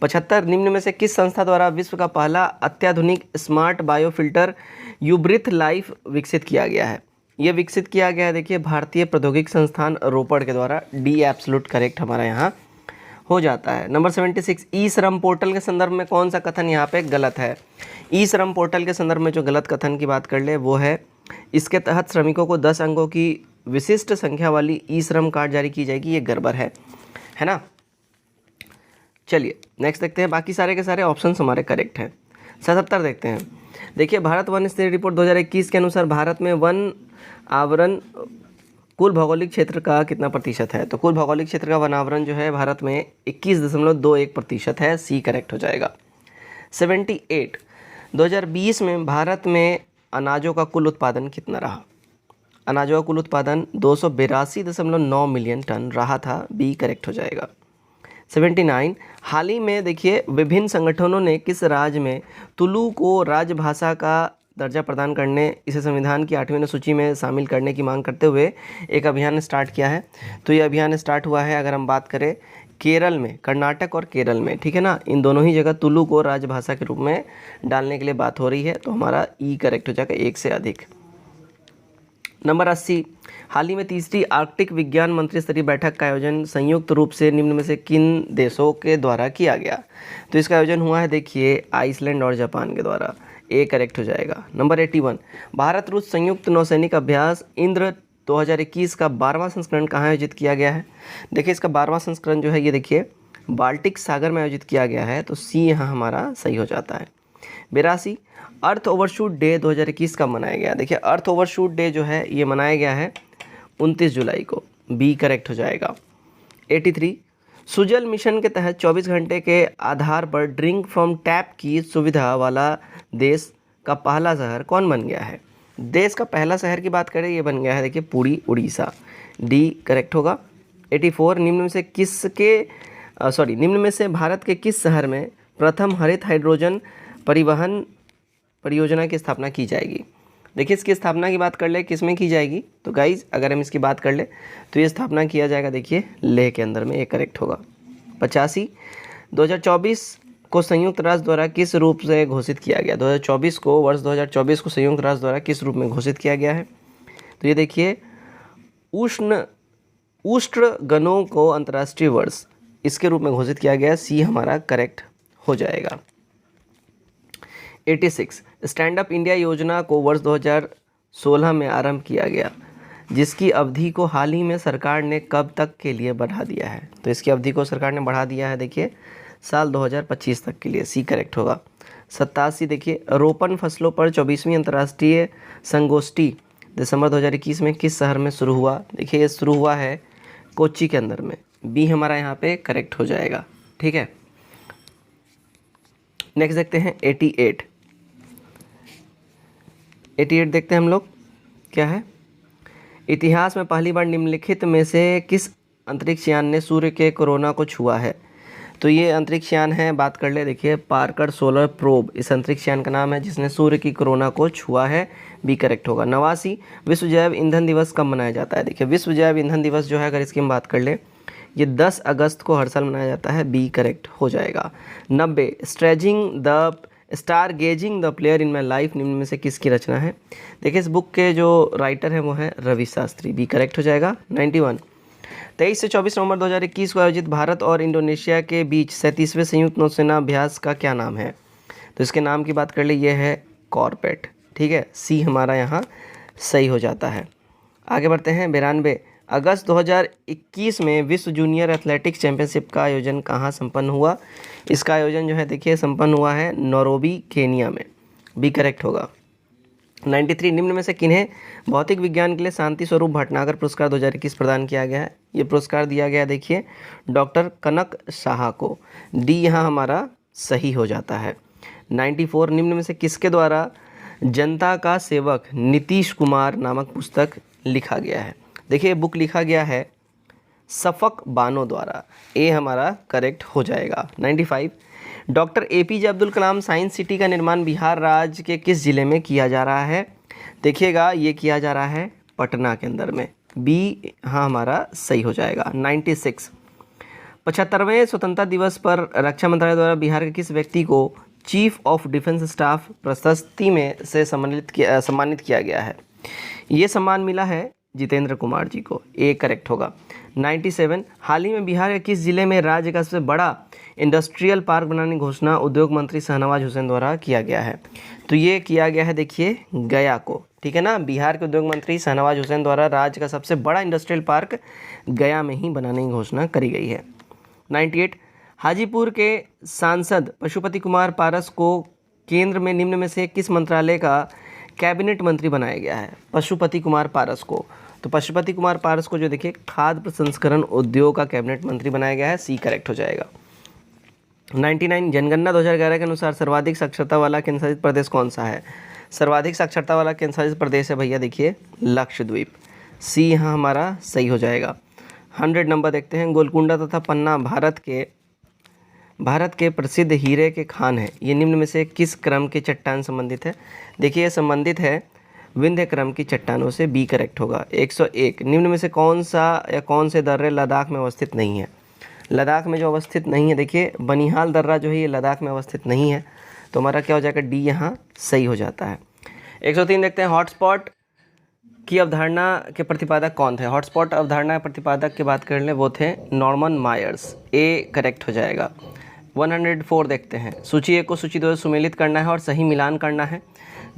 75, निम्न में से किस संस्था द्वारा विश्व का पहला अत्याधुनिक स्मार्ट बायोफिल्टर यूब्रिथ लाइफ विकसित किया गया है। ये विकसित किया गया है देखिए भारतीय प्रौद्योगिकी संस्थान रोपड़ के द्वारा। डी एब्सोल्यूट करेक्ट हमारा यहाँ हो जाता है। नंबर 76, ई श्रम पोर्टल के संदर्भ में कौन सा कथन यहाँ पे गलत है। ई श्रम पोर्टल के संदर्भ में जो गलत कथन की बात कर ले वो है, इसके तहत श्रमिकों को 10 अंकों की विशिष्ट संख्या वाली ई श्रम कार्ड जारी की जाएगी। ये गड़बड़ है ना। चलिए नेक्स्ट देखते हैं, बाकी सारे के सारे ऑप्शंस हमारे करेक्ट हैं। 77 देखते हैं, देखिए भारत वन स्थिति रिपोर्ट 2021 के अनुसार भारत में वन आवरण कुल भौगोलिक क्षेत्र का कितना प्रतिशत है। तो कुल भौगोलिक क्षेत्र का वन आवरण जो है भारत में 21.21% है। सी करेक्ट हो जाएगा। 78, 2020 में भारत में अनाजों का कुल उत्पादन कितना रहा। अनाजों का कुल उत्पादन 282.9 मिलियन टन रहा था। बी करेक्ट हो जाएगा। 79, हाल ही में देखिए विभिन्न संगठनों ने किस राज्य में तुलु को राजभाषा का दर्जा प्रदान करने, इसे संविधान की 8वीं अनुसूची में शामिल करने की मांग करते हुए एक अभियान स्टार्ट किया है। तो ये अभियान स्टार्ट हुआ है, अगर हम बात करें केरल में, कर्नाटक और केरल में, ठीक है ना, इन दोनों ही जगह तुलु को राजभाषा के रूप में डालने के लिए बात हो रही है। तो हमारा ई करेक्ट हो जाएगा, 1 से अधिक। नंबर 80, हाल ही में तीसरी आर्कटिक विज्ञान मंत्री स्तरीय बैठक का आयोजन संयुक्त रूप से निम्न में से किन देशों के द्वारा किया गया? तो इसका आयोजन हुआ है देखिए आइसलैंड और जापान के द्वारा, ए करेक्ट हो जाएगा। नंबर 81, भारत रूस संयुक्त नौसैनिक अभ्यास इंद्र 2021 का 12वां संस्करण कहाँ आयोजित किया गया है? देखिए इसका 12वां संस्करण जो है ये देखिए बाल्टिक सागर में आयोजित किया गया है, तो सी यहाँ हमारा सही हो जाता है। 82, अर्थ ओवरशूट डे 2021 कब मनाया गया? देखिए अर्थ ओवरशूट डे जो है ये मनाया गया है 29 जुलाई को, बी करेक्ट हो जाएगा। 83, सुजल मिशन के तहत 24 घंटे के आधार पर ड्रिंक फ्रॉम टैप की सुविधा वाला देश का पहला शहर कौन बन गया है? देश का पहला शहर की बात करें, ये बन गया है देखिए पुरी, उड़ीसा, डी करेक्ट होगा। 84, निम्न में से भारत के किस शहर में प्रथम हरित हाइड्रोजन परिवहन परियोजना की स्थापना की जाएगी? देखिए इसकी स्थापना की बात कर ले, किस में की जाएगी? तो गाइज अगर हम इसकी बात कर ले तो ये स्थापना किया जाएगा देखिए लेह के अंदर में, ये करेक्ट होगा। 85, 2024 को संयुक्त राष्ट्र द्वारा किस रूप से घोषित किया गया? 2024 को, वर्ष 2024 को संयुक्त राष्ट्र द्वारा किस रूप में घोषित किया गया है? तो ये देखिए उष्ण गणों को अंतर्राष्ट्रीय वर्ष, इसके रूप में घोषित किया गया, सी हमारा करेक्ट हो जाएगा। 86, स्टैंड अप इंडिया योजना को वर्ष 2016 में आरंभ किया गया, जिसकी अवधि को हाल ही में सरकार ने कब तक के लिए बढ़ा दिया है? तो इसकी अवधि को सरकार ने बढ़ा दिया है देखिए साल 2025 तक के लिए, सी करेक्ट होगा। 87, देखिए रोपण फसलों पर 24वीं अंतर्राष्ट्रीय संगोष्ठी दिसंबर 2021 में किस शहर में शुरू हुआ? देखिए ये शुरू हुआ है कोच्चि के अंदर में, बी हमारा यहाँ पे करेक्ट हो जाएगा, ठीक है। नेक्स्ट देखते हैं 88 देखते हैं हम लोग क्या है। इतिहास में पहली बार निम्नलिखित में से किस अंतरिक्ष यान ने सूर्य के कोरोना को छुआ है? तो ये अंतरिक्ष यान है, बात कर ले देखिए पार्कर सोलर प्रोब, इस अंतरिक्ष यान का नाम है जिसने सूर्य की कोरोना को छुआ है, बी करेक्ट होगा। 89, विश्व जैव ईंधन दिवस कब मनाया जाता है? देखिए विश्व जैव ईंधन दिवस जो है अगर इसकी हम बात कर ले ये 10 अगस्त को हर साल मनाया जाता है, बी करेक्ट हो जाएगा। 90, star gazing the player in my life निम्न में से किसकी रचना है? देखिए इस बुक के जो राइटर हैं वो है रवि शास्त्री, बी करेक्ट हो जाएगा। 91, 23 से 24 नवंबर 2021 को आयोजित भारत और इंडोनेशिया के बीच 37वें संयुक्त नौसेना अभ्यास का क्या नाम है? तो इसके नाम की बात कर ले, ये है कॉर्पेट, ठीक है, सी हमारा यहाँ सही हो जाता है। आगे बढ़ते हैं। 92, अगस्त 2021 में विश्व जूनियर एथलेटिक्स चैंपियनशिप का आयोजन कहाँ संपन्न हुआ? इसका आयोजन जो है देखिए संपन्न हुआ है नैरोबी, केनिया में, बी करेक्ट होगा। 93, निम्न में से किन्हें भौतिक विज्ञान के लिए शांति स्वरूप भटनागर पुरस्कार 2021 प्रदान किया गया है? ये पुरस्कार दिया गया देखिए डॉक्टर कनक साहा को, डी यहाँ हमारा सही हो जाता है। 94, निम्न में से किसके द्वारा जनता का सेवक नीतीश कुमार नामक पुस्तक लिखा गया है? देखिए बुक लिखा गया है सफक बानो द्वारा, ए हमारा करेक्ट हो जाएगा। 95, doctor APJ Abdul Kalam science city का निर्माण बिहार राज्य के किस ज़िले में किया जा रहा है? देखिएगा ये किया जा रहा है पटना के अंदर में, बी हाँ हमारा सही हो जाएगा। 96, 75वें स्वतंत्रता दिवस पर रक्षा मंत्रालय द्वारा बिहार के किस व्यक्ति को चीफ ऑफ डिफेंस स्टाफ प्रशस्ति में से सम्मानित किया गया है? ये सम्मान मिला है जितेंद्र कुमार जी को, ए करेक्ट होगा। 97, हाल ही में बिहार के किस जिले में राज्य का सबसे बड़ा इंडस्ट्रियल पार्क बनाने की घोषणा उद्योग मंत्री शाहनवाज हुसैन द्वारा किया गया है? तो ये किया गया है देखिए गया को, ठीक है ना, बिहार के उद्योग मंत्री शाहनवाज हुसैन द्वारा राज्य का सबसे बड़ा इंडस्ट्रियल पार्क गया में ही बनाने की घोषणा करी गई है। 98, हाजीपुर के सांसद पशुपति कुमार पारस को केंद्र में निम्न में से किस मंत्रालय का कैबिनेट मंत्री बनाया गया है? पशुपति कुमार पारस को, तो पशुपति कुमार पारस को जो देखिए खाद्य प्रसंस्करण उद्योग का कैबिनेट मंत्री बनाया गया है, सी करेक्ट हो जाएगा। 99, जनगणना 2011 के अनुसार सर्वाधिक साक्षरता वाला केंद्रशासित प्रदेश कौन सा है? सर्वाधिक साक्षरता वाला केंद्रशासित प्रदेश है भैया देखिए लक्षद्वीप, सी यहाँ हमारा सही हो जाएगा। 100 नंबर देखते हैं। गोलकुंडा तथा पन्ना भारत के प्रसिद्ध हीरे के खान हैं, ये निम्न में से किस क्रम के चट्टान संबंधित है? देखिए ये संबंधित है विंध्य क्रम की चट्टानों से, बी करेक्ट होगा। 101 निम्न में से कौन सा या कौन से दर्रे लद्दाख में अवस्थित नहीं है? लद्दाख में जो अवस्थित नहीं है, देखिए बनिहाल दर्रा जो है ये लद्दाख में अवस्थित नहीं है, तो हमारा क्या हो जाएगा, डी यहाँ सही हो जाता है। 103 देखते हैं, हॉटस्पॉट की अवधारणा के प्रतिपादक कौन थे? हॉटस्पॉट अवधारणा के प्रतिपादक की बात कर लें, वो थे नॉर्मन मायर्स, ए करेक्ट हो जाएगा। 104 देखते हैं, सूची 1 को सूची 2 से सुमेलित करना है और सही मिलान करना है।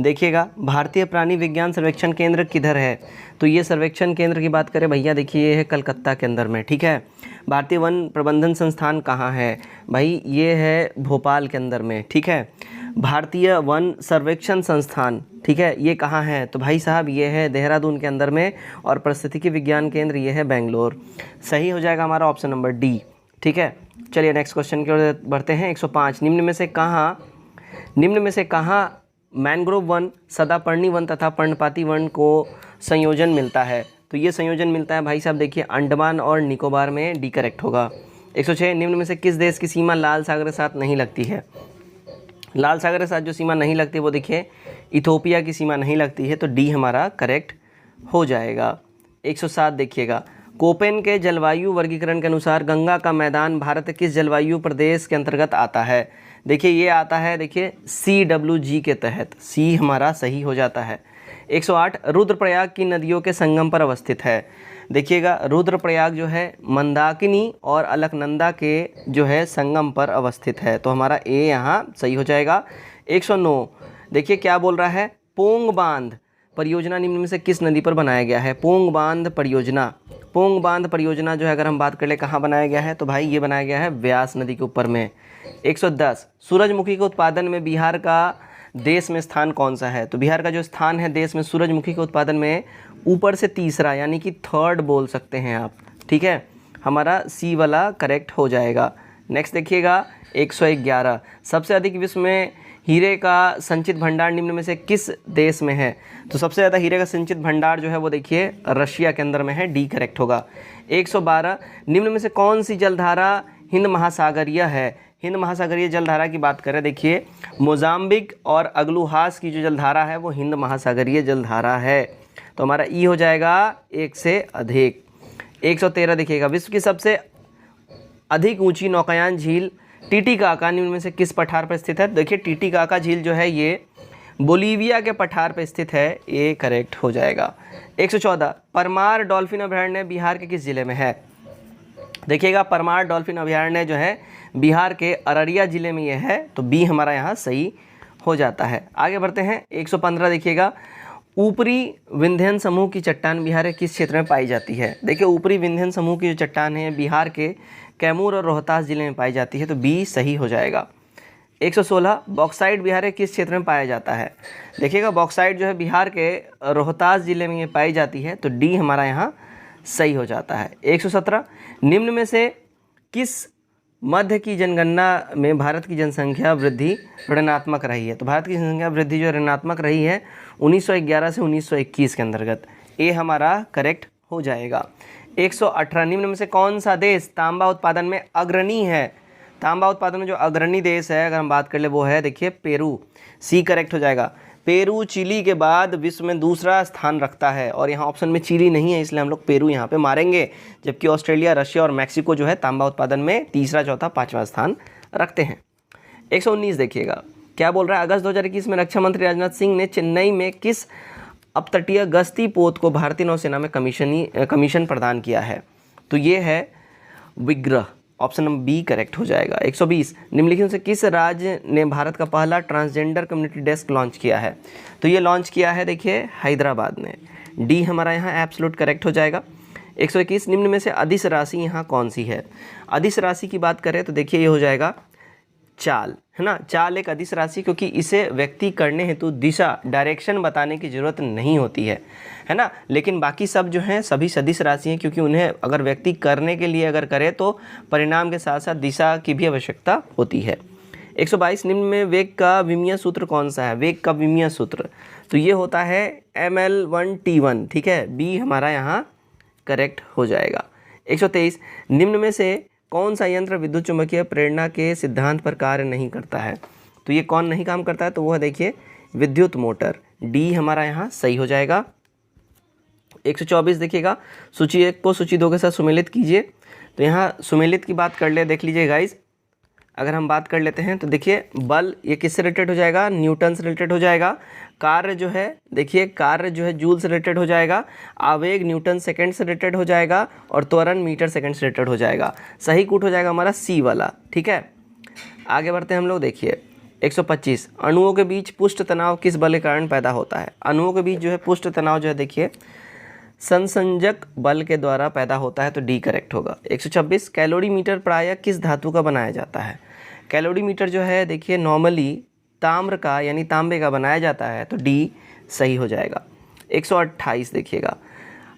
देखिएगा भारतीय प्राणी विज्ञान सर्वेक्षण केंद्र किधर है? तो ये सर्वेक्षण केंद्र की बात करें भैया, देखिए ये है कलकत्ता के अंदर में, ठीक है। भारतीय वन प्रबंधन संस्थान कहाँ है? भाई ये है भोपाल के अंदर में, ठीक है। भारतीय वन सर्वेक्षण संस्थान, ठीक है, ये कहाँ है? तो भाई साहब ये है देहरादून के अंदर में, और पारिस्थितिकी विज्ञान केंद्र ये है बेंगलोर। सही हो जाएगा हमारा ऑप्शन नंबर डी, ठीक है। चलिए नेक्स्ट क्वेश्चन की ओर बढ़ते हैं। 105 निम्न में से कहाँ मैंग्रोव वन, सदापर्णी वन तथा पर्णपाती वन को संयोजन मिलता है? तो ये संयोजन मिलता है भाई साहब, देखिए अंडमान और निकोबार में, डी करेक्ट होगा। 106 निम्न में से किस देश की सीमा लाल सागर के साथ नहीं लगती है? लाल सागर के साथ जो सीमा नहीं लगती वो देखिए इथोपिया की सीमा नहीं लगती है, तो डी हमारा करेक्ट हो जाएगा। 107 देखिएगा, कोपेन के जलवायु वर्गीकरण के अनुसार गंगा का मैदान भारत के किस जलवायु प्रदेश के अंतर्गत आता है? देखिए ये आता है, देखिए CWG के तहत, सी हमारा सही हो जाता है। 108 रुद्रप्रयाग की नदियों के संगम पर अवस्थित है। देखिएगा रुद्रप्रयाग जो है मंदाकिनी और अलकनंदा के जो है संगम पर अवस्थित है, तो हमारा ए यहाँ सही हो जाएगा। 109 देखिए क्या बोल रहा है, पोंग बांध परियोजना निम्न में से किस नदी पर बनाया गया है? पोंग बांध परियोजना जो है अगर हम बात कर ले कहाँ बनाया गया है, तो भाई ये बनाया गया है व्यास नदी के ऊपर में। 110 सूरजमुखी के उत्पादन में बिहार का देश में स्थान कौन सा है? तो बिहार का जो स्थान है देश में सूरजमुखी के उत्पादन में, ऊपर से तीसरा यानी कि थर्ड बोल सकते हैं आप, ठीक है, हमारा सी वाला करेक्ट हो जाएगा। नेक्स्ट देखिएगा 111 सबसे अधिक विश्व में हीरे का संचित भंडार निम्न में से किस देश में है? तो सबसे ज़्यादा हीरे का संचित भंडार जो है वो देखिए रशिया के अंदर में है, डी करेक्ट होगा। 112 निम्न में से कौन सी जलधारा हिंद महासागरीय है? हिंद महासागरीय जलधारा की बात करें, देखिए मोजाम्बिक और अग्लुहास की जो जलधारा है वो हिंद महासागरीय जलधारा है, तो हमारा ई हो जाएगा 1 से अधिक। 113 देखिएगा, विश्व की सबसे अधिक ऊंची नौकायान झील टीटीकाका निम्न में से किस पठार पर स्थित है? देखिए टीटीकाका झील जो है ये बोलीविया के पठार पर स्थित है, ये करेक्ट हो जाएगा। 114 परमार डॉल्फिन अभयारण्य बिहार के किस जिले में है? देखिएगा परमार डॉल्फिन अभयारण्य जो है बिहार के अररिया जिले में ये है, तो बी हमारा यहाँ सही हो जाता है। आगे बढ़ते हैं 115 देखिएगा, ऊपरी विंध्यन समूह की चट्टान बिहार के किस क्षेत्र में पाई जाती है? देखिए ऊपरी विंध्यन समूह की जो चट्टान है बिहार के कैमूर और रोहतास जिले में पाई जाती है, तो बी सही हो जाएगा। 116 बॉक्साइट बिहार के किस क्षेत्र में पाया जाता है? देखिएगा बॉक्साइट जो है बिहार के रोहतास जिले में ये पाई जाती है, तो डी हमारा यहाँ सही हो जाता है। 117 निम्न में से किस मध्य की जनगणना में भारत की जनसंख्या वृद्धि ऋणात्मक रही है? तो भारत की जनसंख्या वृद्धि जो ऋणात्मक रही है 1911 से 1921 के अंतर्गत, ए हमारा करेक्ट हो जाएगा। 118 निम्न में से कौन सा देश तांबा उत्पादन में अग्रणी है? तांबा उत्पादन में जो अग्रणी देश है अगर हम बात कर ले वो है देखिए पेरू, सी करेक्ट हो जाएगा। पेरू चिली के बाद विश्व में दूसरा स्थान रखता है, और यहाँ ऑप्शन में चिली नहीं है इसलिए हम लोग पेरू यहाँ पे मारेंगे, जबकि ऑस्ट्रेलिया, रशिया और मैक्सिको जो है तांबा उत्पादन में तीसरा, चौथा, पाँचवा स्थान रखते हैं। 119 देखिएगा क्या बोल रहा है, अगस्त 2021 में रक्षा मंत्री राजनाथ सिंह ने चेन्नई में किस अपतटीय गश्ती पोत को भारतीय नौसेना में कमीशन प्रदान किया है? तो ये है विग्रह, ऑप्शन नंबर बी करेक्ट हो जाएगा। 120 निम्नलिखित से किस राज्य ने भारत का पहला ट्रांसजेंडर कम्युनिटी डेस्क लॉन्च किया है? तो ये लॉन्च किया है देखिए हैदराबाद ने, डी हमारा यहाँ एब्सोल्यूट करेक्ट हो जाएगा। 121 निम्न में से अदिश राशि यहाँ कौन सी है? अदिश राशि की बात करें तो देखिए ये हो जाएगा चाल, है ना। चाल एक अदिश राशि, क्योंकि इसे व्यक्ति करने हेतु दिशा, डायरेक्शन बताने की जरूरत नहीं होती है ना। लेकिन बाकी सब जो हैं सभी सदिश राशि हैं, क्योंकि उन्हें अगर व्यक्ति करने के लिए अगर करे तो परिणाम के साथ साथ दिशा की भी आवश्यकता होती है। 122 निम्न में वेग का विमीय सूत्र कौन सा है? वेग का विमीय सूत्र तो ये होता है ml1t1, ठीक है, बी हमारा यहाँ करेक्ट हो जाएगा। 123 निम्न में से कौन सा यंत्र विद्युत चुम्बकीय प्रेरणा के सिद्धांत पर कार्य नहीं करता है? तो ये कौन नहीं काम करता है? तो वो है देखिए विद्युत मोटर। डी हमारा यहाँ सही हो जाएगा। 124 देखिएगा, सूची 1 को सूची 2 के साथ सुमेलित कीजिए। तो यहाँ सुमेलित की बात कर ले, देख लीजिए गाइज, अगर हम बात कर लेते हैं तो देखिए बल ये किससे रिलेटेड हो जाएगा? न्यूटन से रिलेटेड हो जाएगा। कार्य जो है देखिए, कार्य जो है जूल से रिलेटेड हो जाएगा। आवेग न्यूटन सेकंड से रिलेटेड हो जाएगा और त्वरण मीटर सेकंड से रिलेटेड हो जाएगा। सही कूट हो जाएगा हमारा सी वाला। ठीक है, आगे बढ़ते हैं हम लोग। देखिए 125, अणुओं के बीच पुष्ट तनाव किस बल के कारण पैदा होता है? अणुओं के बीच जो है पुष्ट तनाव जो है देखिए संसंजक बल के द्वारा पैदा होता है, तो डी करेक्ट होगा। 126, कैलोरीमीटर प्रायः किस धातु का बनाया जाता है? कैलोरीमीटर जो है देखिए नॉर्मली ताम्र का यानी तांबे का बनाया जाता है, तो डी सही हो जाएगा। 128 देखिएगा,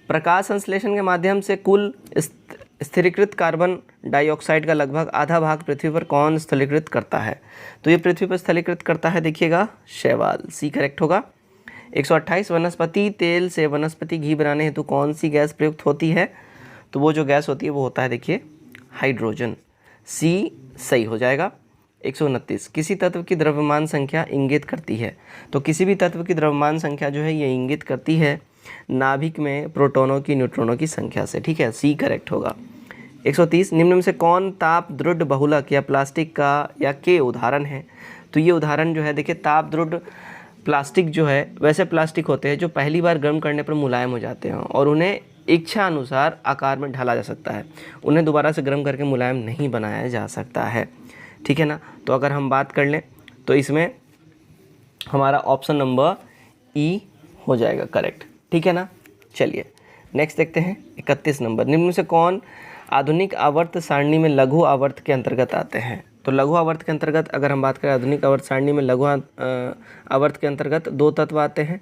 प्रकाश संश्लेषण के माध्यम से कुल स्थिरीकृत कार्बन डाइऑक्साइड का लगभग आधा भाग पृथ्वी पर कौन स्थलीकृत करता है? तो ये पृथ्वी पर स्थलीकृत करता है देखिएगा शैवाल, सी करेक्ट होगा। 128, वनस्पति तेल से वनस्पति घी बनाने हेतु कौन सी गैस प्रयुक्त होती है? तो वो जो गैस होती है वो होता है देखिए हाइड्रोजन, सी सही हो जाएगा। 129, किसी तत्व की द्रव्यमान संख्या इंगित करती है? तो किसी भी तत्व की द्रव्यमान संख्या जो है ये इंगित करती है नाभिक में प्रोटॉनों की न्यूट्रॉनों की संख्या से। ठीक है, सी करेक्ट होगा। 130, निम्न में से कौन ताप दृढ़ बहुलक या प्लास्टिक का या के उदाहरण है? तो ये उदाहरण जो है देखिए ताप दृढ़ प्लास्टिक जो है वैसे प्लास्टिक होते हैं जो पहली बार गर्म करने पर मुलायम हो जाते हैं और उन्हें इच्छा अनुसार आकार में ढाला जा सकता है, उन्हें दोबारा से गर्म करके मुलायम नहीं बनाया जा सकता है। ठीक है ना, तो अगर हम बात कर लें तो इसमें हमारा ऑप्शन नंबर ई हो जाएगा करेक्ट। ठीक है ना, चलिए नेक्स्ट देखते हैं 31 नंबर, निम्न में से कौन आधुनिक आवर्त सारणी में लघु आवर्त के अंतर्गत आते हैं? तो लघु आवर्त के अंतर्गत अगर हम बात करें आधुनिक आवर्त सारणी में लघु आवर्त के अंतर्गत 2 तत्व आते हैं,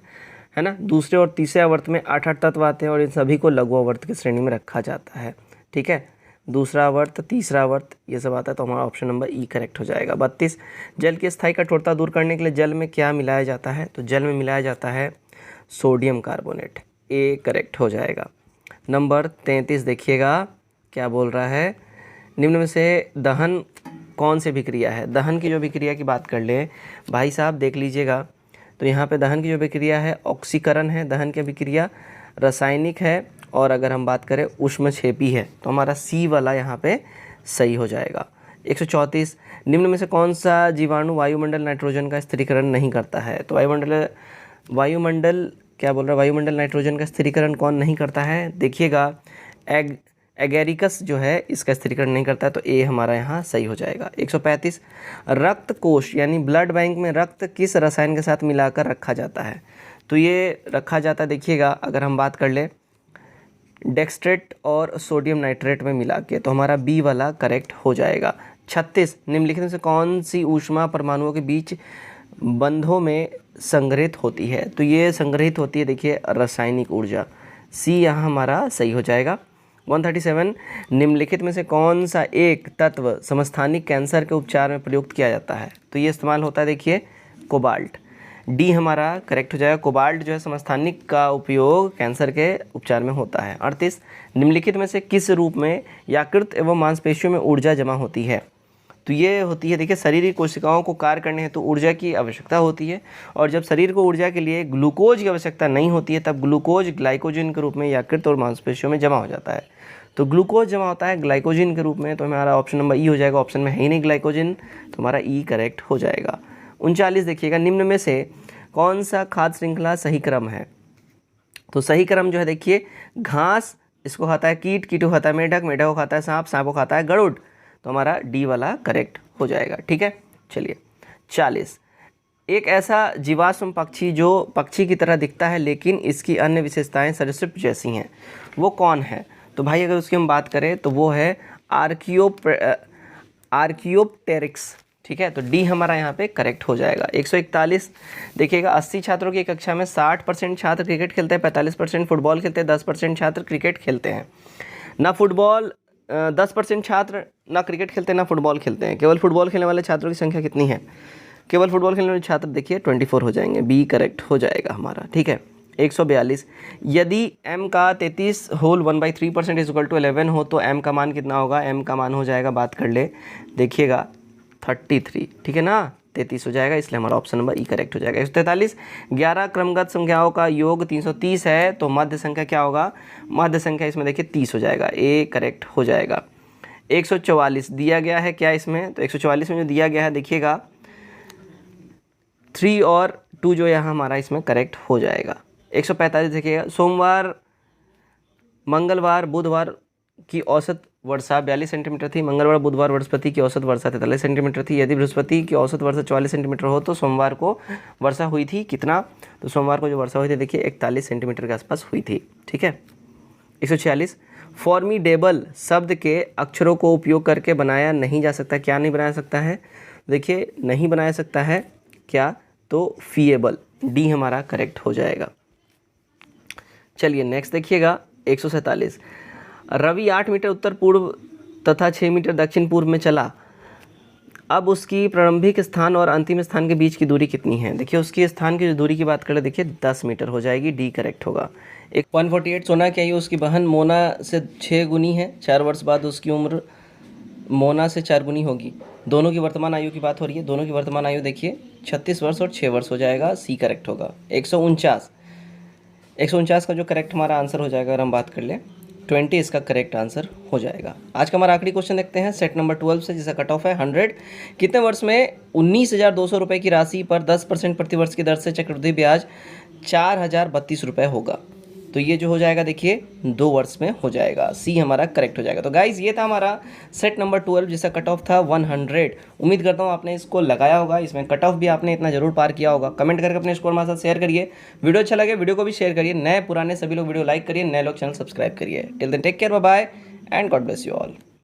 है ना। दूसरे और तीसरे आवर्त में 8-8 तत्व आते हैं और इन सभी को लघु आवर्त की श्रेणी में रखा जाता है। ठीक है, दूसरा आवर्त, तीसरा आवर्त ये सब आता है, तो हमारा ऑप्शन नंबर ई करेक्ट हो जाएगा। 32, जल की स्थायी कठोरता दूर करने के लिए जल में क्या मिलाया जाता है? तो जल में मिलाया जाता है सोडियम कार्बोनेट, ए करेक्ट हो जाएगा। नंबर 33 देखिएगा क्या बोल रहा है, निम्न में से दहन कौन सी अभिक्रिया है? दहन की जो अभिक्रिया की बात कर ले भाई साहब देख लीजिएगा, तो यहाँ पे दहन की जो अभिक्रिया है ऑक्सीकरण है, दहन की अभिक्रिया रासायनिक है और अगर हम बात करें ऊष्मक्षेपी है, तो हमारा सी वाला यहाँ पे सही हो जाएगा। 134, निम्न में से कौन सा जीवाणु वायुमंडल नाइट्रोजन का स्थिरीकरण नहीं करता है? तो वायुमंडल क्या बोल रहा है, वायुमंडल नाइट्रोजन का स्थिरीकरण कौन नहीं करता है? देखिएगा एगेरिकस जो है इसका स्थिरीकरण नहीं करता है, तो ए हमारा यहाँ सही हो जाएगा। 135, रक्त कोश यानी ब्लड बैंक में रक्त किस रसायन के साथ मिलाकर रखा जाता है? तो ये रखा जाता है देखिएगा अगर हम बात कर ले डेक्स्ट्रेट और सोडियम नाइट्रेट में मिला के, तो हमारा बी वाला करेक्ट हो जाएगा। 36, निम्नलिखित में से कौन सी ऊष्मा परमाणुओं के बीच बंधों में संग्रहित होती है? तो ये संग्रहित होती है देखिए रासायनिक ऊर्जा, सी यहाँ हमारा सही हो जाएगा। 137, निम्नलिखित में से कौन सा एक तत्व समस्थानिक कैंसर के उपचार में प्रयुक्त किया जाता है? तो ये इस्तेमाल होता है देखिए कोबाल्ट, डी हमारा करेक्ट हो जाएगा। कोबाल्ट जो है समस्थानिक का उपयोग कैंसर के उपचार में होता है। 38, निम्नलिखित में से किस रूप में यकृत एवं मांसपेशियों में ऊर्जा जमा होती है? तो ये होती है देखिए शरीर की कोशिकाओं को कार्य करने हेतु ऊर्जा की आवश्यकता होती है और जब शरीर को ऊर्जा के लिए ग्लूकोज की आवश्यकता नहीं होती है तब ग्लूकोज ग्लाइकोजन के रूप में यकृत और मांसपेशियों में जमा हो जाता है। तो ग्लूकोज जमा होता है ग्लाइकोजन के रूप में, तो हमारा ऑप्शन नंबर ई हो जाएगा। ऑप्शन में है ही नहीं ग्लाइकोजन, तो हमारा ई करेक्ट हो जाएगा। 39 देखिएगा, निम्न में से कौन सा खाद्य श्रृंखला सही क्रम है? तो सही क्रम जो है देखिए घास इसको खाता है कीट, कीट को खाता है मेढक, मेढक को खाता है सांप, सांप को खाता है गरुड़, तो हमारा डी वाला करेक्ट हो जाएगा। ठीक है, चलिए 40, एक ऐसा जीवाश्म पक्षी जो पक्षी की तरह दिखता है लेकिन इसकी अन्य विशेषताएं सरीसृप जैसी हैं, वो कौन है? तो भाई अगर उसकी हम बात करें तो वो है आर्कियोप्टेरिक्स। ठीक है, तो डी हमारा यहाँ पे करेक्ट हो जाएगा। 141 देखिएगा, 80 छात्रों की कक्षा में 60% छात्र क्रिकेट खेलते हैं, 45% फुटबॉल खेलते हैं, 10% छात्र क्रिकेट खेलते हैं। ना फुटबॉल 10% छात्र ना क्रिकेट खेलते हैं ना फुटबॉल खेलते हैं। केवल फुटबॉल खेलने वाले छात्रों की संख्या कितनी है? केवल फुटबॉल खेलने वाले छात्र देखिए 24 हो जाएंगे, बी करेक्ट हो जाएगा हमारा। ठीक है, 142। यदि m का 33 होल 1/3% इज इक्वल टू 11 हो तो m का मान कितना होगा? m का मान हो जाएगा, बात कर ले, देखिएगा 33, ठीक है ना, 33 हो जाएगा, इसलिए हमारा ऑप्शन नंबर ई करेक्ट हो जाएगा। 143, 11 क्रमगत संख्याओं का योग 330 है तो मध्य संख्या क्या होगा? मध्य संख्या इसमें देखिए 30 हो जाएगा, ए करेक्ट हो जाएगा। 144 दिया गया है क्या इसमें? तो 144 में जो दिया गया है देखिएगा 3 और 2 जो यहाँ हमारा इसमें करेक्ट हो जाएगा। 145 देखिएगा, सोमवार, मंगलवार, बुधवार की औसत वर्षा 42 सेंटीमीटर थी, मंगलवार, बुधवार, बृहस्पति की औसत वर्षा 43 सेंटीमीटर थी। यदि बृहस्पति की औसत वर्षा 44 सेंटीमीटर हो तो सोमवार को वर्षा हुई थी कितना? तो सोमवार को जो वर्षा हुई थी देखिए 41 सेंटीमीटर के आसपास हुई थी, ठीक है। 146, फॉर्मिडेबल शब्द के अक्षरों को उपयोग करके बनाया नहीं जा सकता। क्या नहीं बनाया सकता है? देखिए नहीं बनाया सकता है क्या? तो फीएबल, डी हमारा करेक्ट हो जाएगा। चलिए नेक्स्ट देखिएगा 147, रवि 8 मीटर उत्तर पूर्व तथा 6 मीटर दक्षिण पूर्व में चला, अब उसकी प्रारंभिक स्थान और अंतिम स्थान के बीच की दूरी कितनी है? देखिए उसकी स्थान की जो दूरी की बात करें देखिए 10 मीटर हो जाएगी, डी करेक्ट होगा। एक 148, सोना की आयु उसकी बहन मोना से 6 गुनी है, 4 वर्ष बाद उसकी उम्र मोना से 4 गुनी होगी। दोनों की वर्तमान आयु की बात हो रही है, दोनों की वर्तमान आयु देखिए 36 वर्ष और 6 वर्ष हो जाएगा, सी करेक्ट होगा। 149 का जो करेक्ट हमारा आंसर हो जाएगा, अगर हम बात कर लें 20 इसका करेक्ट आंसर हो जाएगा। आज का हमारा आखिरी क्वेश्चन देखते हैं सेट नंबर 12 से, जिसका कट ऑफ है 100। कितने वर्ष में 19,200 रुपये की राशि पर 10% प्रतिवर्ष की दर से चक्रवृद्धि ब्याज 4,032 रुपये होगा? तो ये जो हो जाएगा देखिए 2 वर्ष में हो जाएगा, सी हमारा करेक्ट हो जाएगा। तो गाइज ये था हमारा सेट नंबर 12 जिसका कट ऑफ था 100। उम्मीद करता हूँ आपने इसको लगाया होगा, इसमें कट ऑफ भी आपने इतना जरूर पार किया होगा। कमेंट करके अपने स्कोर हमारे साथ शेयर करिए। वीडियो अच्छा लगे वीडियो को भी शेयर करिए। नए पुराने सभी लोग वीडियो लाइक करिए, नए लोग चैनल सब्सक्राइब करिए। Till then take care, bye bye and God bless you all.